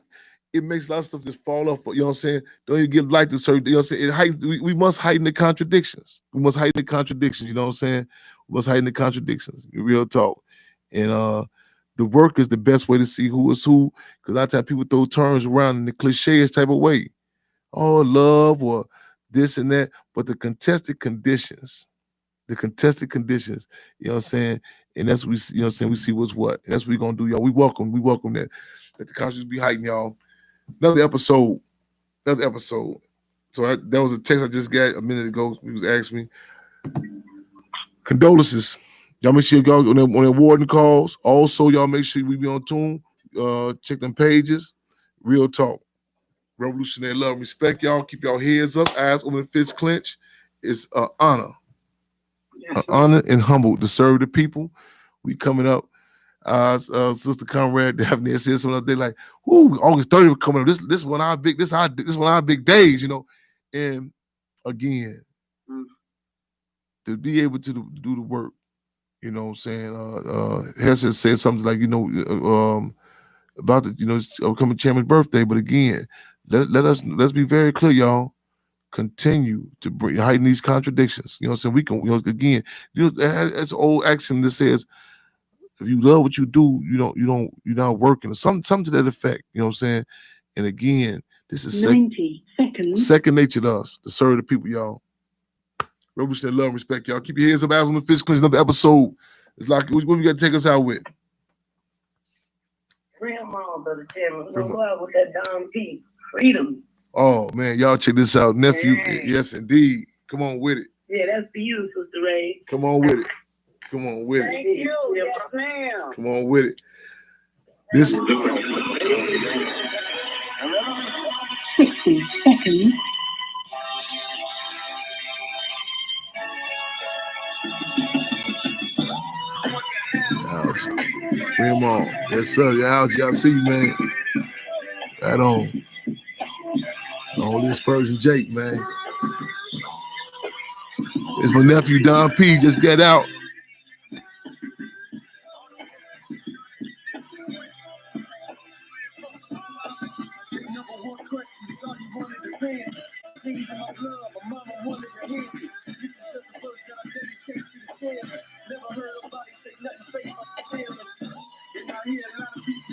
It makes a lot of stuff just fall off. You know what I'm saying? Don't even give light to certain. You know what I'm saying? We must heighten the contradictions. We must heighten the contradictions. You know what I'm saying? We must heighten the contradictions. Real talk. And the work is the best way to see who is who. Because a lot of times people throw terms around in the cliches type of way. Oh, love or this and that. But the contested conditions, you know what I'm saying? And that's what we, you know what I'm saying, we see what's what. And that's what we're gonna do, y'all. We welcome that. Let the conscience be heightened, y'all. Another episode. So that was a text I just got a minute ago. He was asking me. Condolences. Y'all make sure y'all on the warden calls. Also, y'all make sure we be on tune. Check them pages. Real talk. Revolutionary love and respect, y'all. Keep y'all heads up, eyes open, fists clenched. It's an honor. Honored and humbled to serve the people. We coming up. Sister Conrad Daphne said something other day like, "Ooh, August 30th coming up. This one our big days, you know." And again, to be able to do the work, you know what I'm saying? Hester said something like, about the, it's upcoming chairman's birthday. But again, let's be very clear, y'all. Continue to heighten these contradictions. You know what I'm saying? We can, again, that's an old axiom that says, if you love what you do, you're not working. Something to that effect. You know what I'm saying? And again, this is 90 seconds. second nature to us to serve the people, y'all. Revolutionary love and respect, y'all. Keep your heads up, eyes on the fist cleanse. Another episode. It's like, what we got to take us out with? Grandma, Brother Chairman. Go out with that Don P. Freedom. Oh, man, y'all check this out. Nephew, yes, indeed. Come on with it. Yeah, that's for you, Sister Ray. Come on with it. Come on with it. Thank you. Yes, ma'am. Come on with it. This 60 seconds. Ouch. Free them all. Yes, sir. Ouch. Y'all see, man. Right on. On this Persian Jake, man. It's my nephew Don P. Just get out. Never heard nobody say nothing, say my family. And I hear a lot of people